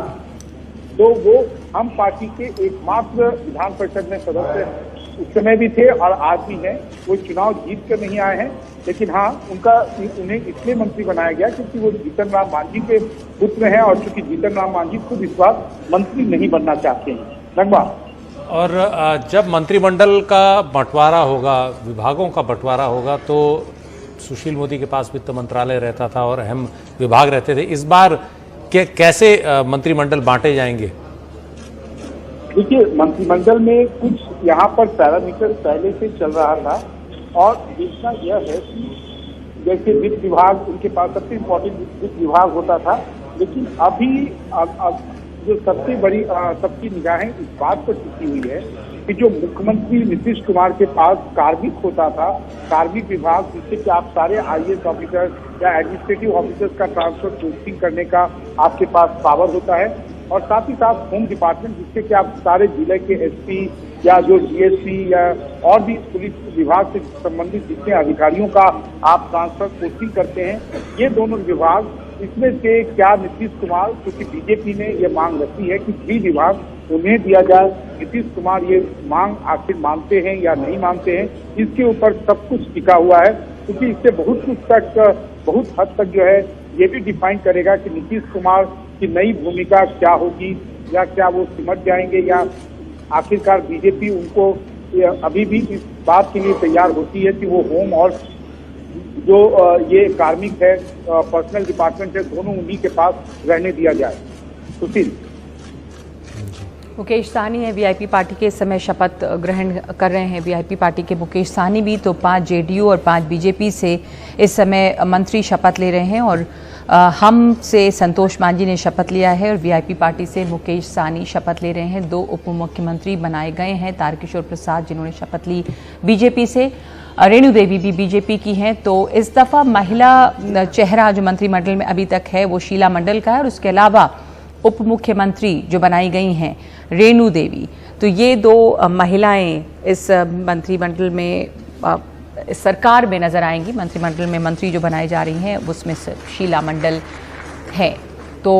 तो वो हम पार्टी के एकमात्र विधान परिषद में सदस्य उस समय भी थे और आज भी हैं। वो चुनाव जीत कर नहीं आए हैं, लेकिन हाँ, उन्हें इसलिए मंत्री बनाया गया क्योंकि वो जीतन राम मांझी के पुत्र हैं और चूंकि जीतन राम मांझी खुद इस बार मंत्री नहीं बनना चाहते हैं। धन्यवाद। और जब मंत्रिमंडल का बंटवारा होगा, विभागों का बंटवारा होगा, तो सुशील मोदी के पास वित्त मंत्रालय रहता था और अहम विभाग रहते थे। इस बार कैसे मंत्रिमंडल बांटे जाएंगे? देखिए, मंत्रिमंडल में कुछ यहाँ पर पैरामीटर पहले से चल रहा था और देखना यह है कि जैसे वित्त विभाग, उनके पास सबसे इम्पोर्टेंट वित्त विभाग होता था, लेकिन अभी जो सबसे बड़ी सबकी निगाहें इस बात पर टिकी हुई है कि जो मुख्यमंत्री नीतीश कुमार के पास कार्मिक होता था, कार्मिक विभाग, जिससे कि आप सारे IAS ऑफिसर या एडमिनिस्ट्रेटिव ऑफिसर्स का ट्रांसफर पोस्टिंग करने का आपके पास पावर होता है, और साथ ही साथ होम डिपार्टमेंट, जिससे कि आप सारे जिले के SP या जो DSP या और भी पुलिस विभाग से संबंधित जितने अधिकारियों का आप ट्रांसफर पोस्टिंग करते हैं, ये दोनों विभाग, इसमें से क्या नीतीश कुमार, क्योंकि बीजेपी ने ये मांग रखी है कि 3 विभाग उन्हें दिया जाए, नीतीश कुमार ये मांग आखिर मानते हैं या नहीं मानते हैं, इसके ऊपर सब कुछ टिका हुआ है। क्योंकि इससे बहुत हद तक जो है ये भी डिफाइन करेगा कि नीतीश कुमार की नई भूमिका क्या होगी, या क्या वो सिमट जाएंगे, या आखिरकार बीजेपी उनको अभी भी इस बात के लिए तैयार होती है कि वो होम और जो ये कार्मिक है, पर्सनल डिपार्टमेंट है, दोनों उन्हीं के पास रहने दिया जाए। सुशील। मुकेश सहनी है, वीआईपी पार्टी के इस समय शपथ ग्रहण कर रहे हैं वीआईपी पार्टी के मुकेश सहनी भी, तो 5 JDU और 5 बीजेपी से इस समय मंत्री शपथ ले रहे हैं। और हम से संतोष मांझी ने शपथ लिया है और वीआईपी पार्टी से मुकेश सहनी शपथ ले रहे हैं। 2 उप मुख्यमंत्री बनाए गए हैं, तारकिशोर प्रसाद जिन्होंने शपथ ली बीजेपी से, रेणु देवी भी बीजेपी की हैं। तो इस दफा महिला चेहरा जो मंत्रिमंडल में अभी तक है वो शीला मंडल का है, और उसके अलावा उप मुख्यमंत्री जो बनाई गई हैं रेणु देवी, तो ये 2 महिलाएं इस मंत्रिमंडल में, इस सरकार में नजर आएंगी। मंत्रिमंडल में मंत्री जो बनाए जा रही हैं उसमें से शीला मंडल है। तो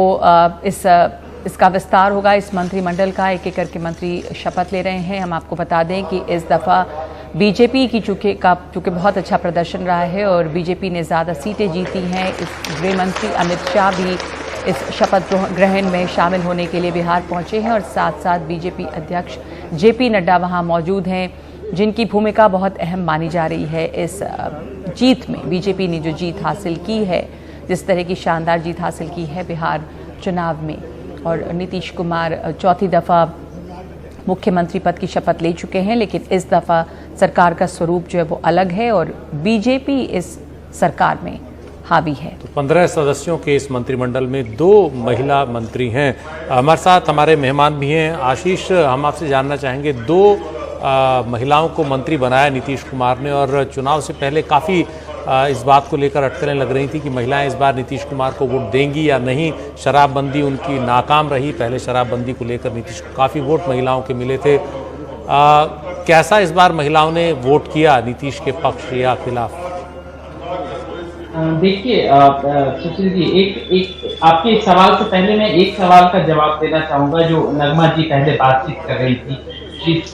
इसका विस्तार होगा इस मंत्रिमंडल का, एक एक करके मंत्री शपथ ले रहे हैं। हम आपको बता दें कि इस दफा बीजेपी की चूंकि बहुत अच्छा प्रदर्शन रहा है और बीजेपी ने ज़्यादा सीटें जीती हैं, इस गृह मंत्री अमित शाह भी इस शपथ ग्रहण में शामिल होने के लिए बिहार पहुंचे हैं, और साथ साथ बीजेपी अध्यक्ष JP नड्डा वहां मौजूद हैं, जिनकी भूमिका बहुत अहम मानी जा रही है इस जीत में। बीजेपी ने जो जीत हासिल की है, जिस तरह की शानदार जीत हासिल की है बिहार चुनाव में, और नीतीश कुमार 4थी दफ़ा मुख्यमंत्री पद की शपथ ले चुके हैं, लेकिन इस दफ़ा सरकार का स्वरूप जो है वो अलग है और बीजेपी इस सरकार में हावी है। तो 15 सदस्यों के इस मंत्रिमंडल में 2 महिला मंत्री हैं। हमारे साथ हमारे मेहमान भी हैं। आशीष, हम आपसे जानना चाहेंगे, 2 महिलाओं को मंत्री बनाया नीतीश कुमार ने, और चुनाव से पहले काफ़ी इस बात को लेकर अटकलें लग रही थी कि महिलाएं इस बार नीतीश कुमार को वोट देंगी या नहीं। शराबबंदी उनकी नाकाम रही, पहले शराबबंदी को लेकर नीतीश को काफ़ी वोट महिलाओं के मिले थे। कैसा इस बार महिलाओं ने वोट किया नीतीश के पक्ष या खिलाफ? देखिए सुशील जी, एक आपके इस सवाल से पहले मैं एक सवाल का जवाब देना चाहूंगा जो नगमा जी पहले बातचीत कर रही थी,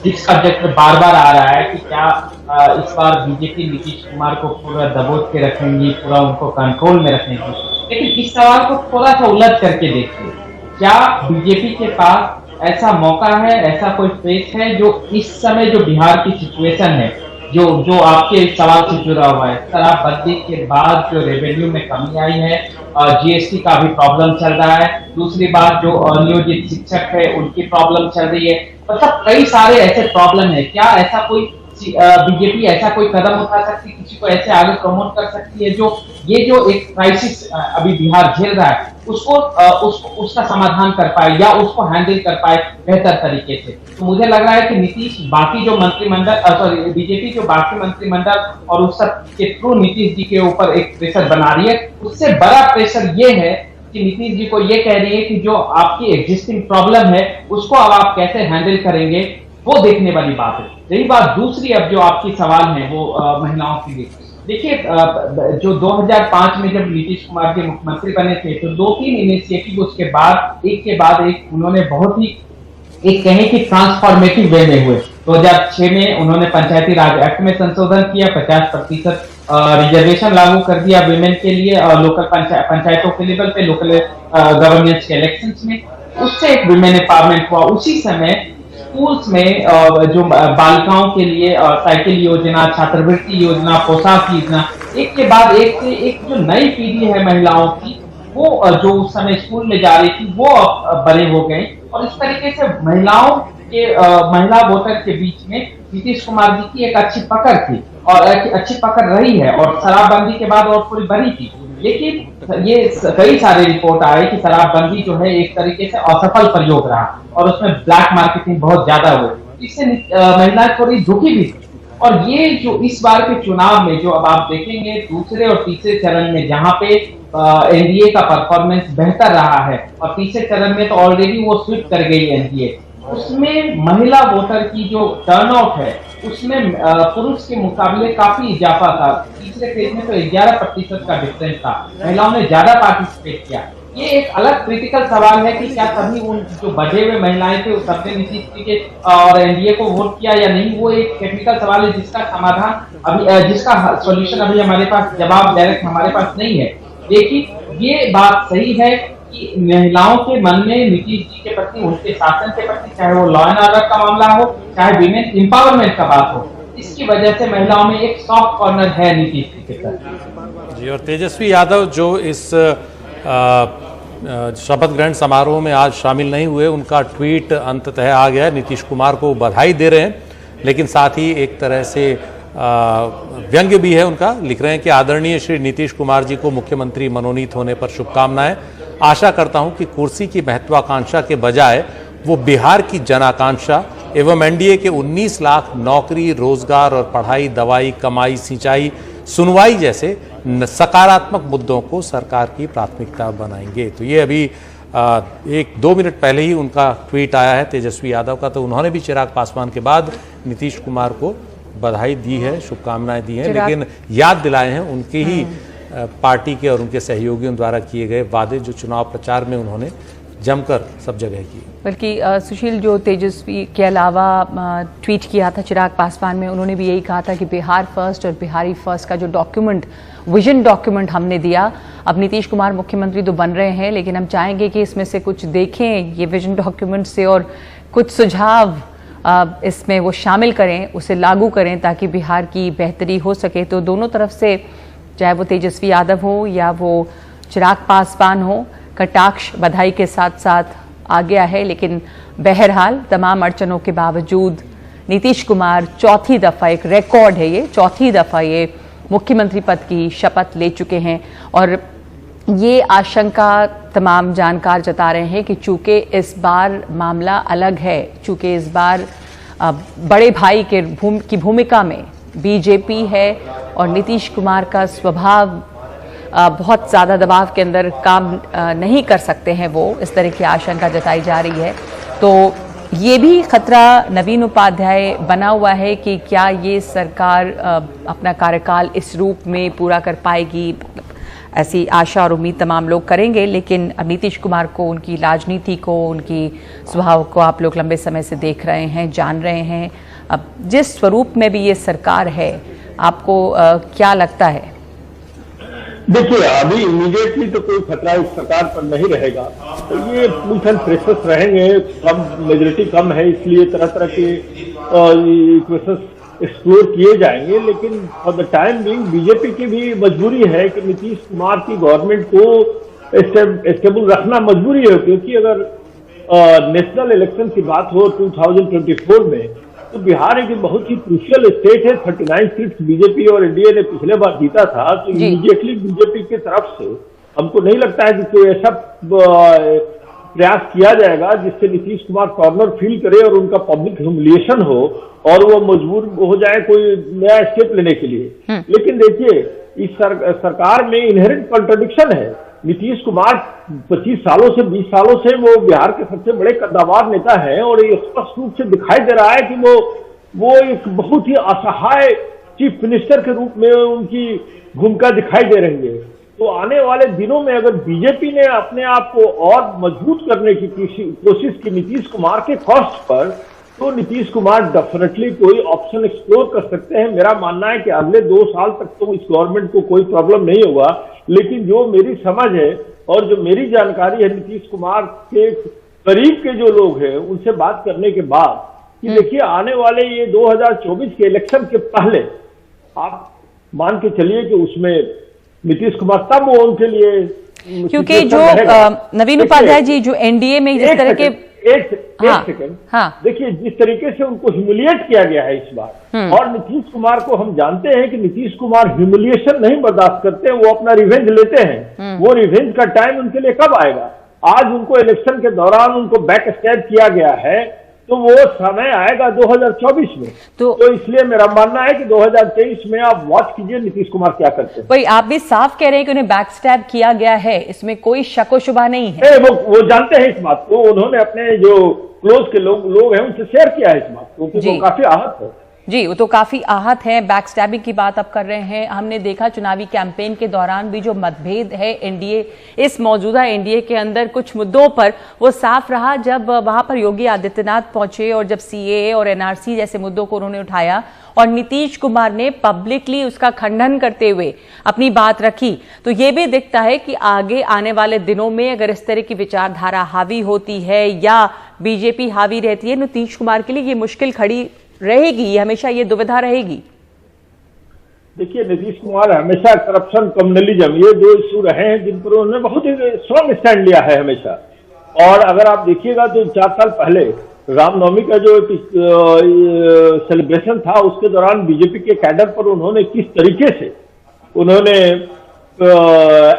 जिसका जिक्र बार बार आ रहा है कि क्या इस बार बीजेपी नीतीश कुमार को पूरा दबोच के रखेंगी, पूरा उनको कंट्रोल में रखेंगी। लेकिन इस सवाल को थोड़ा सा उलट करके देखिए, क्या बीजेपी के पास ऐसा मौका है, ऐसा कोई फेस है जो इस समय जो बिहार की सिचुएशन है, जो आपके सवाल से जुड़ा हुआ है, शराबबंदी के बाद जो रेवेन्यू में कमी आई है, GST का भी प्रॉब्लम चल रहा है, दूसरी बात जो नियोजित शिक्षक है उनकी प्रॉब्लम चल रही है, मतलब कई सारे ऐसे प्रॉब्लम है। क्या ऐसा कोई बीजेपी ऐसा कोई कदम उठा सकती, किसी को ऐसे आगे प्रमोट कर सकती है जो ये जो एक क्राइसिस अभी बिहार झेल रहा है उसका समाधान कर पाए या उसको हैंडल कर पाए बेहतर तरीके से। तो मुझे लग रहा है कि नीतीश बाकी जो मंत्रिमंडल बीजेपी जो बाकी मंत्रिमंडल और उस सब के थ्रू नीतीश जी के ऊपर एक प्रेशर बना रही है। उससे बड़ा प्रेशर ये है कि नीतीश जी को ये कह रही है कि जो आपकी एग्जिस्टिंग प्रॉब्लम है उसको अब आप कैसे हैंडल करेंगे, वो देखने वाली बात है। रही बात दूसरी, अब जो आपकी सवाल है वो महिलाओं के लिए, देखिए जो 2005 में जब नीतीश कुमार के मुख्यमंत्री बने थे तो 2-3 इनिशिएटिव उसके बाद एक उन्होंने बहुत ही एक कहें कि ट्रांसफॉर्मेटिव वे में हुए। 2006 में उन्होंने पंचायती राज एक्ट में संशोधन किया, 50% रिजर्वेशन लागू कर दिया विमेन के लिए लोकल पंचायतों के लेवल पे, लोकल गवर्नेंस के इलेक्शंस में। उससे एक विमेन एम्पावरमेंट हुआ। उसी समय स्कूल्स में जो बालिकाओं के लिए साइकिल योजना, छात्रवृत्ति योजना, पोशाक योजना, एक के बाद एक से एक जो नई पीढ़ी है महिलाओं की, वो जो उस समय स्कूल में जा रही थी वो अब बड़े हो गए। और इस तरीके से महिला वोटर के बीच में नीतीश कुमार जी की एक अच्छी पकड़ थी और अच्छी पकड़ रही है, और शराबबंदी के बाद और थोड़ी बढ़ी थी। लेकिन ये कई सारे रिपोर्ट आए कि शराबबंदी जो है एक तरीके से असफल प्रयोग रहा और उसमें ब्लैक मार्केटिंग बहुत ज्यादा हुई। इससे महिलाएं थोड़ी दुखी भी थी। और ये जो इस बार के चुनाव में जो अब आप देखेंगे दूसरे और तीसरे चरण में जहां पे एनडीए का परफॉर्मेंस बेहतर रहा है और तीसरे चरण में तो ऑलरेडी वो स्विप कर गई एनडीए, उसमें महिला वोटर की जो टर्नआउट है उसमें पुरुष के मुकाबले काफी इजाफा था। तीसरे फेज में तो 11% का डिफरेंस था, महिलाओं ने ज्यादा पार्टिसिपेट किया। ये एक अलग क्रिटिकल सवाल है कि क्या सभी उन जो बढ़े हुए महिलाएं थे उस सबने नीतीश जी के और एनडीए को वोट किया या नहीं, वो एक टेक्निकल सवाल है जिसका समाधान अभी जिसका सोल्यूशन अभी हमारे पास जवाब डायरेक्ट हमारे पास नहीं है। लेकिन ये बात सही है कि महिलाओं के मन में नीतीश जी के प्रति, उनके शासन के प्रति, चाहे वो लॉ एंड ऑर्डर का मामला हो, चाहे विमेन एम्पावरमेंट का बात हो, इसकी वजह से महिलाओं में एक सॉफ्ट कॉर्नर है नीतीश जी के प्रति। जी, और तेजस्वी यादव जो इस शपथ ग्रहण समारोह में आज शामिल नहीं हुए, उनका ट्वीट अंततः आ गया। नीतीश कुमार को बधाई दे रहे हैं, लेकिन साथ ही एक तरह से व्यंग्य भी है उनका। लिख रहे हैं कि आदरणीय श्री नीतीश कुमार जी को मुख्यमंत्री मनोनीत होने पर शुभकामनाएं। आशा करता हूं कि कुर्सी की महत्वाकांक्षा के बजाय वो बिहार की जनाकांक्षा एवं एनडीए के 19 लाख नौकरी, रोजगार और पढ़ाई, दवाई, कमाई, सिंचाई, सुनवाई जैसे सकारात्मक मुद्दों को सरकार की प्राथमिकता बनाएंगे। तो ये अभी 1-2 मिनट पहले ही उनका ट्वीट आया है तेजस्वी यादव का। तो उन्होंने भी चिराग पासवान के बाद नीतीश कुमार को बधाई दी है, शुभकामनाएं दी हैं, लेकिन याद दिलाए हैं उनकी ही पार्टी के और उनके सहयोगियों द्वारा किए गए वादे जो चुनाव प्रचार में उन्होंने जमकर सब जगह किए। बल्कि सुशील, जो तेजस्वी के अलावा ट्वीट किया था चिराग पासवान में, उन्होंने भी यही कहा था कि बिहार फर्स्ट और बिहारी फर्स्ट का जो डॉक्यूमेंट, विजन डॉक्यूमेंट हमने दिया, अब नीतीश कुमार मुख्यमंत्री तो बन रहे हैं, लेकिन हम चाहेंगे कि इसमें से कुछ देखें ये विजन डॉक्यूमेंट से और कुछ सुझाव इसमें वो शामिल करें, उसे लागू करें ताकि बिहार की बेहतरी हो सके। तो दोनों तरफ से, चाहे वो तेजस्वी यादव हो या वो चिराग पासवान हो, कटाक्ष बधाई के साथ साथ आ गया है। लेकिन बहरहाल तमाम अड़चनों के बावजूद नीतीश कुमार चौथी दफा, एक रिकॉर्ड है ये, चौथी दफा ये मुख्यमंत्री पद की शपथ ले चुके हैं। और ये आशंका तमाम जानकार जता रहे हैं कि चूंकि इस बार मामला अलग है, चूंकि इस बार बड़े भाई की भूमिका में बीजेपी है और नीतीश कुमार का स्वभाव बहुत ज़्यादा दबाव के अंदर काम नहीं कर सकते हैं वो, इस तरह की आशंका जताई जा रही है। तो ये भी खतरा नवीन उपाध्याय बना हुआ है कि क्या ये सरकार अपना कार्यकाल इस रूप में पूरा कर पाएगी, ऐसी आशा और उम्मीद तमाम लोग करेंगे। लेकिन नीतीश कुमार को, उनकी राजनीति को, उनकी स्वभाव को आप लोग लंबे समय से देख रहे हैं, जान रहे हैं। अब जिस स्वरूप में भी ये सरकार है, आपको क्या लगता है? देखिए, अभी इमीडिएटली तो कोई खतरा इस सरकार पर नहीं रहेगा। तो ये पुश एंड प्रेशर्स रहेंगे, कम मेजोरिटी कम है, इसलिए तरह तरह के इक्वेशंस एक्सप्लोर किए जाएंगे। लेकिन for the time being BJP की भी मजबूरी है कि नीतीश कुमार की गवर्नमेंट को स्टेबल रखना मजबूरी है, क्योंकि अगर नेशनल इलेक्शन की बात हो 2024 में, तो बिहार एक बहुत ही क्रूशियल स्टेट है। 39 सीट्स बीजेपी और एनडीए ने पिछले बार जीता था, तो इमीडिएटली बीजेपी की तरफ से हमको नहीं लगता है कि कोई ऐसा प्रयास किया जाएगा जिससे नीतीश कुमार कॉर्नर फील करे और उनका पब्लिक ह्यूमिलिएशन हो और वो मजबूर हो जाए कोई नया स्टेप लेने के लिए। लेकिन देखिए, इस सरकार में इनहेरेंट कॉन्ट्रडिक्शन है। नीतीश कुमार 25 सालों से 20 सालों से वो बिहार के सबसे बड़े कद्दावर नेता हैं और ये स्पष्ट रूप से दिखाई दे रहा है कि वो एक बहुत ही असहाय चीफ मिनिस्टर के रूप में उनकी भूमिका दिखाई दे रही है। तो आने वाले दिनों में अगर बीजेपी ने अपने आप को और मजबूत करने की कोशिश की नीतीश कुमार के कॉस्ट पर, तो नीतीश कुमार डेफिनेटली कोई ऑप्शन एक्सप्लोर कर सकते हैं। मेरा मानना है कि अगले 2 साल तक तो इस गवर्नमेंट को कोई प्रॉब्लम नहीं होगा, लेकिन जो मेरी समझ है और जो मेरी जानकारी है नीतीश कुमार के करीब के जो लोग हैं उनसे बात करने के बाद, कि देखिए आने वाले ये 2024 के इलेक्शन के पहले आप मान के चलिए कि उसमें नीतीश कुमार तब वो उनके लिए, क्योंकि जो नवीन उपाध्याय जी जो एनडीए में जिस तरह के एक सेकंड, देखिए जिस तरीके से उनको ह्यूमिलिएट किया गया है इस बार, और नीतीश कुमार को हम जानते हैं कि नीतीश कुमार ह्यूमिलिएशन नहीं बर्दाश्त करते, वो अपना रिवेंज लेते हैं। वो रिवेंज का टाइम उनके लिए कब आएगा? आज उनको इलेक्शन के दौरान उनको बैक स्टैब किया गया है, तो वो समय आएगा 2024 में। तो इसलिए मेरा मानना है कि 2023 में आप वॉच कीजिए नीतीश कुमार क्या करते हैं। भाई आप भी साफ कह रहे हैं कि उन्हें बैक स्टैब किया गया है, इसमें कोई शक व शुबा नहीं है। वो जानते हैं इस बात को, उन्होंने अपने जो क्लोज के लोग हैं उनसे शेयर किया है इस बात को, क्योंकि वो काफी आहत है। जी, वो तो काफी आहत है। बैक स्टैबिंग की बात आप कर रहे हैं। हमने देखा चुनावी कैंपेन के दौरान भी जो मतभेद है एनडीए, इस मौजूदा एनडीए के अंदर कुछ मुद्दों पर वो साफ रहा जब वहां पर योगी आदित्यनाथ पहुंचे और जब सीएए और एनआरसी जैसे मुद्दों को उन्होंने उठाया और नीतीश कुमार ने पब्लिकली उसका खंडन करते हुए अपनी बात रखी। तो ये भी दिखता है कि आगे आने वाले दिनों में अगर इस तरह की विचारधारा हावी होती है या बीजेपी हावी रहती है, नीतीश कुमार के लिए ये मुश्किल खड़ी रहेगी, हमेशा ये दुविधा रहेगी। देखिए, नीतीश कुमार हमेशा करप्शन, कम्युनलिज्म, ये जो इशू रहे हैं जिन पर उन्होंने बहुत ही स्ट्रॉन्ग स्टैंड लिया है हमेशा। और अगर आप देखिएगा तो 4 साल पहले रामनवमी का जो सेलिब्रेशन था उसके दौरान बीजेपी के कैडर पर उन्होंने किस तरीके से उन्होंने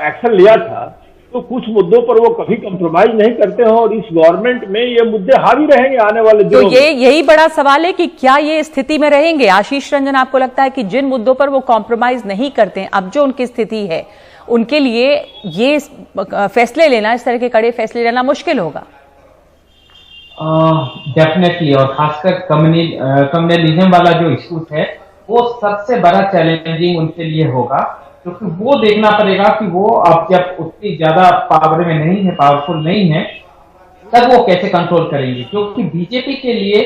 एक्शन लिया था, तो कुछ मुद्दों पर वो कभी कंप्रोमाइज नहीं करते हैं और इस गवर्नमेंट में ये मुद्दे हावी रहेंगे आने वाले दिनों में। तो यही बड़ा सवाल है कि क्या ये स्थिति में रहेंगे? आशीष रंजन, आपको लगता है कि जिन मुद्दों पर वो कॉम्प्रोमाइज नहीं करते हैं, अब जो उनकी स्थिति है उनके लिए ये फैसले लेना, इस तरह के कड़े फैसले लेना मुश्किल होगा? डेफिनेटली, और खासकर कम्युनलिज्म वाला जो इशू है वो सबसे बड़ा चैलेंजिंग उनके लिए होगा, क्योंकि वो देखना पड़ेगा कि वो अब जब उतनी ज्यादा पावर में नहीं है, पावरफुल नहीं है, तब वो कैसे कंट्रोल करेंगे। क्योंकि बीजेपी के लिए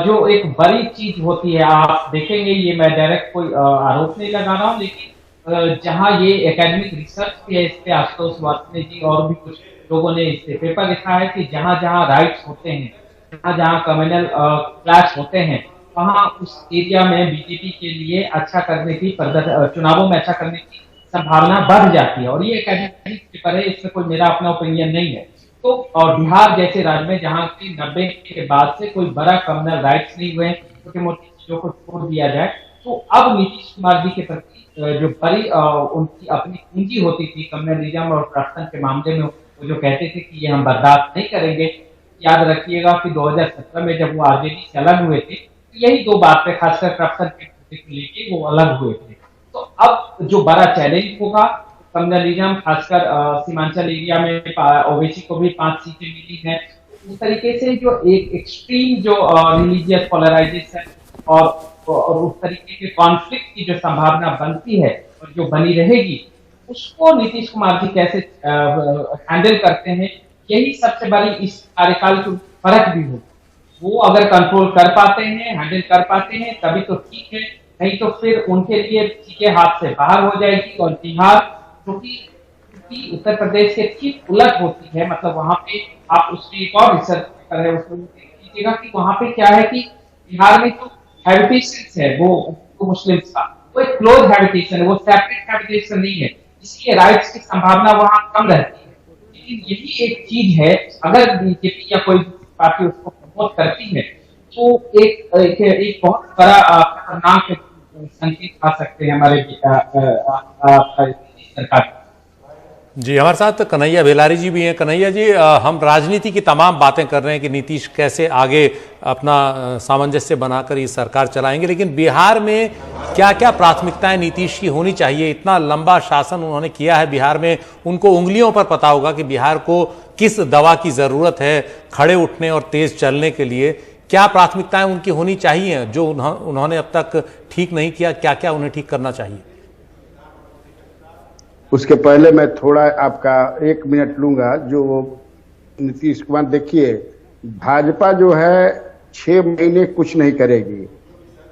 जो एक बड़ी चीज होती है, आप देखेंगे, ये मैं डायरेक्ट कोई आरोप नहीं लगा रहा हूँ, लेकिन जहां ये एकेडमिक रिसर्च भी है, इस पे आशुतोष वात्सने जी और भी कुछ लोगों ने इस पे पेपर लिखा है कि जहां जहां राइट्स होते हैं, जहां जहां कम्युनल क्लैश होते हैं, वहां उस एरिया में बीजेपी के लिए अच्छा करने की, चुनावों में अच्छा करने की संभावना बढ़ जाती है। और ये एकेडमिक पेपर है, इसमें कोई मेरा अपना ओपिनियन नहीं है। तो और बिहार जैसे राज्य में जहां की 90 के बाद से कोई बड़ा कम्युनल राइट्स नहीं हुए, छोटी मोटी चीजों को छोड़ दिया जाए, तो अब नीतीश कुमार जी के प्रति जो बड़ी उनकी अपनी पूंजी होती थी कम्युनलिज्म और करप्शन के मामले में, वो जो कहते थे कि ये हम बर्दाश्त नहीं करेंगे। याद रखिएगा कि 2017 में जब वो आरजेडी से अलग हुए थे, यही 2 बातें खासकर करप्शन के मुद्दे को लेके वो अलग हुए थे। तो अब जो बड़ा चैलेंज होगा कम्युनलिज्म, खासकर सीमांचल एरिया में ओवैसी को भी 5 सीटें मिली हैं, उस तरीके से जो एक एक्सट्रीम जो रिलीजियस पोलराइजेशन और उस तरीके के कॉन्फ्लिक्ट की जो संभावना बनती है और जो बनी रहेगी, उसको नीतीश कुमार जी कैसे हैंडल करते हैं, यही सबसे बड़ी इस कार्यकाल की फर्क भी होगा। वो अगर कंट्रोल कर पाते हैं, हैंडल कर पाते हैं, तभी तो ठीक है, नहीं तो फिर उनके लिए चीजें हाथ से बाहर हो जाएगी। और बिहार, क्योंकि उत्तर प्रदेश के ठीक उलट होती है, मतलब वहां पे आप उसमें एक और रिसर्च कर रहे हैं, उसमें कीजिएगा कि वहां पे क्या है कि बिहार में जो हैबिटेशन है वो मुस्लिम्स का, वो एक क्लोज हैबिटेशन है, वो सेपरेट हैबिटेशन नहीं है, इसलिए राइट्स की संभावना वहां कम रहती है। लेकिन यही एक चीज है, अगर बीजेपी या कोई पार्टी उसको प्रमोट करती है, तो एक बहुत बड़ा खतरनाक संकेत आ सकते हैं हमारे सरकार। जी, हमारे साथ कन्हैया बेलारी जी भी हैं। कन्हैया जी, हम राजनीति की तमाम बातें कर रहे हैं कि नीतीश कैसे आगे अपना सामंजस्य बनाकर ये सरकार चलाएंगे, लेकिन बिहार में क्या क्या प्राथमिकताएं नीतीश की होनी चाहिए? इतना लंबा शासन उन्होंने किया है बिहार में, उनको उंगलियों पर पता होगा कि बिहार को किस दवा की जरूरत है खड़े उठने और तेज चलने के लिए। क्या प्राथमिकताएं उनकी होनी चाहिए जो उन्होंने अब तक ठीक नहीं किया? क्या क्या उन्हें ठीक करना चाहिए? उसके पहले मैं थोड़ा आपका 1 मिनट लूंगा। जो नीतीश कुमार, देखिए, भाजपा जो है 6 महीने कुछ नहीं करेगी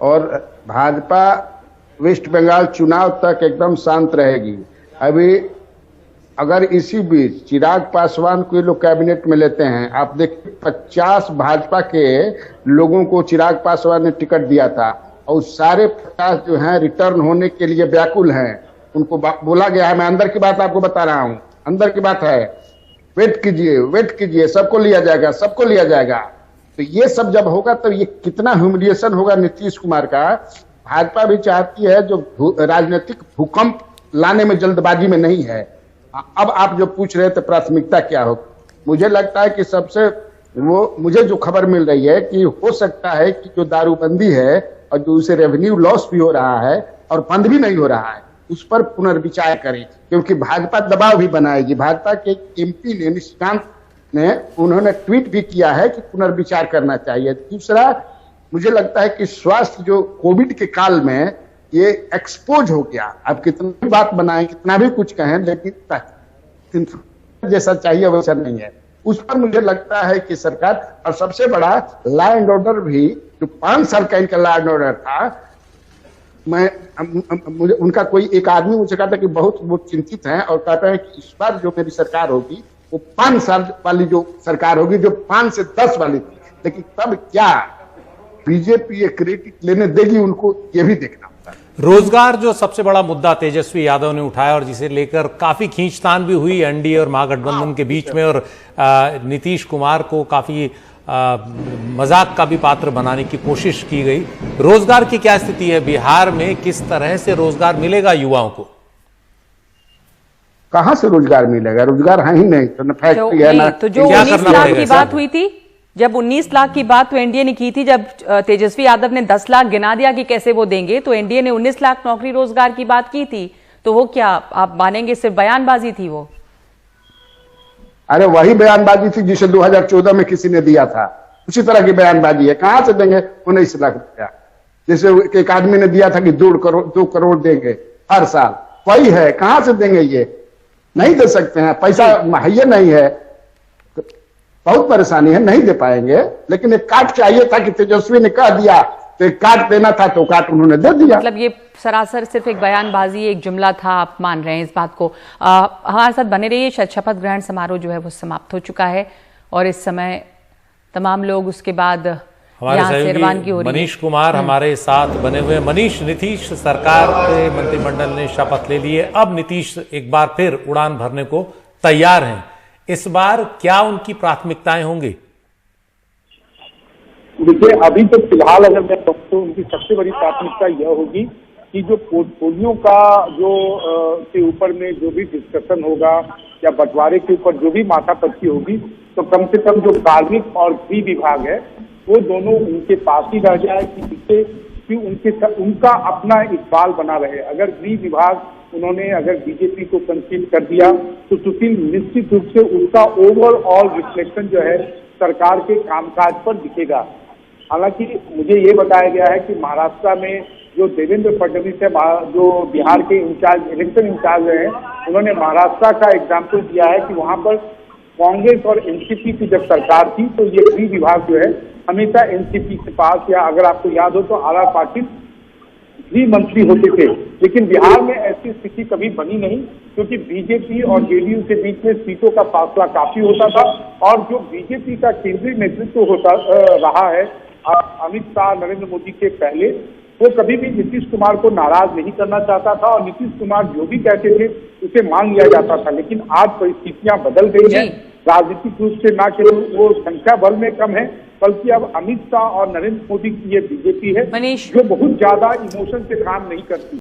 और भाजपा वेस्ट बंगाल चुनाव तक एकदम शांत रहेगी। अभी अगर इसी बीच चिराग पासवान को ये लोग कैबिनेट में लेते हैं, आप देखिए 50 भाजपा के लोगों को चिराग पासवान ने टिकट दिया था और सारे 50 जो हैं रिटर्न होने के लिए व्याकुल हैं। उनको बोला गया है, मैं अंदर की बात आपको बता रहा हूं, अंदर की बात है, वेट कीजिए, सबको लिया जाएगा, सबको लिया जाएगा। तो ये सब जब होगा तो ये कितना ह्यूमिलिएशन होगा नीतीश कुमार का। भाजपा भी चाहती है जो राजनीतिक भूकंप लाने में जल्दबाजी में नहीं है। अब आप जो पूछ रहे थे प्राथमिकता क्या हो, मुझे लगता है कि सबसे मुझे जो खबर मिल रही है कि हो सकता है कि जो दारूबंदी है और जो उसे रेवेन्यू लॉस भी हो रहा है और बंद भी नहीं हो रहा है, उस पर पुनर्विचार करें, क्योंकि भाजपा दबाव भी बनाएगी। भाजपा के एमपी ने, निशिकांत ने, उन्होंने ट्वीट भी किया है कि पुनर्विचार करना चाहिए। दूसरा, मुझे लगता है कि स्वास्थ्य जो कोविड के काल में ये एक्सपोज हो गया, आप कितना भी बात बनाएं, कितना भी कुछ कहें, लेकिन जैसा चाहिए वैसा नहीं है। उस पर मुझे लगता है कि सरकार, और सबसे बड़ा लॉ एंड ऑर्डर भी, जो 5 साल का इनका लॉ एंड ऑर्डर था, मुझे उनका कोई एक आदमी मुझे कहा था कि बहुत वो चिंतित हैं और कहते हैं कि इस बार जो मेरी सरकार होगी वो 5 साल वाली जो सरकार होगी, जो 5 से 10 वाली थी। लेकिन तब क्या बीजेपी ये क्रेडिट लेने देगी, उनको ये भी देखना होता है। रोजगार जो सबसे बड़ा मुद्दा तेजस्वी यादव ने उठाया और जिसे लेकर काफी खींचतान भी हुई एनडीए और महागठबंधन के बीच में, और नीतीश कुमार को काफी मजाक का भी पात्र बनाने की कोशिश की गई। रोजगार की क्या स्थिति है बिहार में? किस तरह से रोजगार मिलेगा युवाओं को? कहां से रोजगार मिलेगा? रोजगार है ही नहीं, तो फैक्ट्री है ना। तो जो 19 लाख की बात हुई थी, जब 19 लाख की बात तो एनडीए ने की थी, जब तेजस्वी यादव ने 10 लाख गिना दिया कि कैसे वो देंगे, तो एनडीए ने 19 लाख नौकरी रोजगार की बात की थी। तो वो क्या आप मानेंगे सिर्फ बयानबाजी थी वो? अरे वही बयानबाजी थी जिसे 2014 में किसी ने दिया था, उसी तरह की बयानबाजी है। कहां से देंगे 19 लाख रुपया? जैसे एक आदमी ने दिया था कि 2 करोड़ देंगे हर साल, वही है। कहां से देंगे? ये नहीं दे सकते हैं, पैसा मुहैया नहीं है, बहुत परेशानी है, नहीं दे पाएंगे। लेकिन एक कार्ड चाहिए था कि तेजस्वी ने कह दिया तो एक कार्ड देना था, तो कार्ड उन्होंने दे दिया। मतलब ये सरासर सिर्फ एक बयानबाजी, एक जुमला था, आप मान रहे हैं इस बात को? हमारे साथ बने रहिए। शपथ ग्रहण समारोह जो है वो समाप्त हो चुका है और इस समय तमाम लोग उसके बाद हमारे सहयोगी मनीष कुमार हमारे साथ बने हुए। मनीष, नीतीश सरकार के मंत्रिमंडल ने शपथ ले ली है, अब नीतीश एक बार फिर उड़ान भरने को तैयार हैं। इस बार क्या उनकी प्राथमिकताएं होंगी? देखिए, अभी तो फिलहाल अगर मैं कहूँ तो उनकी सबसे बड़ी प्राथमिकता यह होगी कि जो पोर्टफोलियो का जो के ऊपर में जो भी डिस्कशन होगा या बंटवारे के ऊपर जो भी माथापच्ची होगी, तो कम से कम जो कार्मिक और गृह विभाग है वो दोनों उनके पास ही रह जाए, कि उनका अपना इकबाल बना रहे। अगर गृह विभाग उन्होंने अगर बीजेपी को कंसीड कर दिया तो सुशील निश्चित रूप से उसका ओवरऑल रिफ्लेक्शन जो है सरकार के कामकाज पर दिखेगा। हालांकि मुझे ये बताया गया है कि महाराष्ट्र में जो देवेंद्र फडणवीस है, जो बिहार के इंचार्ज, इलेक्शन इंचार्ज हैं, उन्होंने महाराष्ट्र का एग्जाम्पल दिया है कि वहां पर कांग्रेस और एनसीपी की जब सरकार थी तो ये गृह विभाग जो है हमेशा एनसीपी के पास, या अगर आपको याद हो तो आला पाटिल गृह मंत्री होते थे। लेकिन बिहार में ऐसी स्थिति कभी बनी नहीं, क्योंकि बीजेपी और जेडीयू के बीच में सीटों का फासला काफी होता था और जो बीजेपी का केंद्रीय नेतृत्व होता रहा है अमित शाह, नरेंद्र मोदी के पहले, वो कभी भी नीतीश कुमार को नाराज नहीं करना चाहता था और नीतीश कुमार जो भी कहते थे उसे मान लिया जाता था। लेकिन आज परिस्थितियां बदल गई हैं, राजनीतिक रूप से न केवल वो संख्या बल में कम है, बल्कि अब अमित शाह और नरेंद्र मोदी की ये बीजेपी है जो बहुत ज्यादा इमोशन से काम नहीं करती।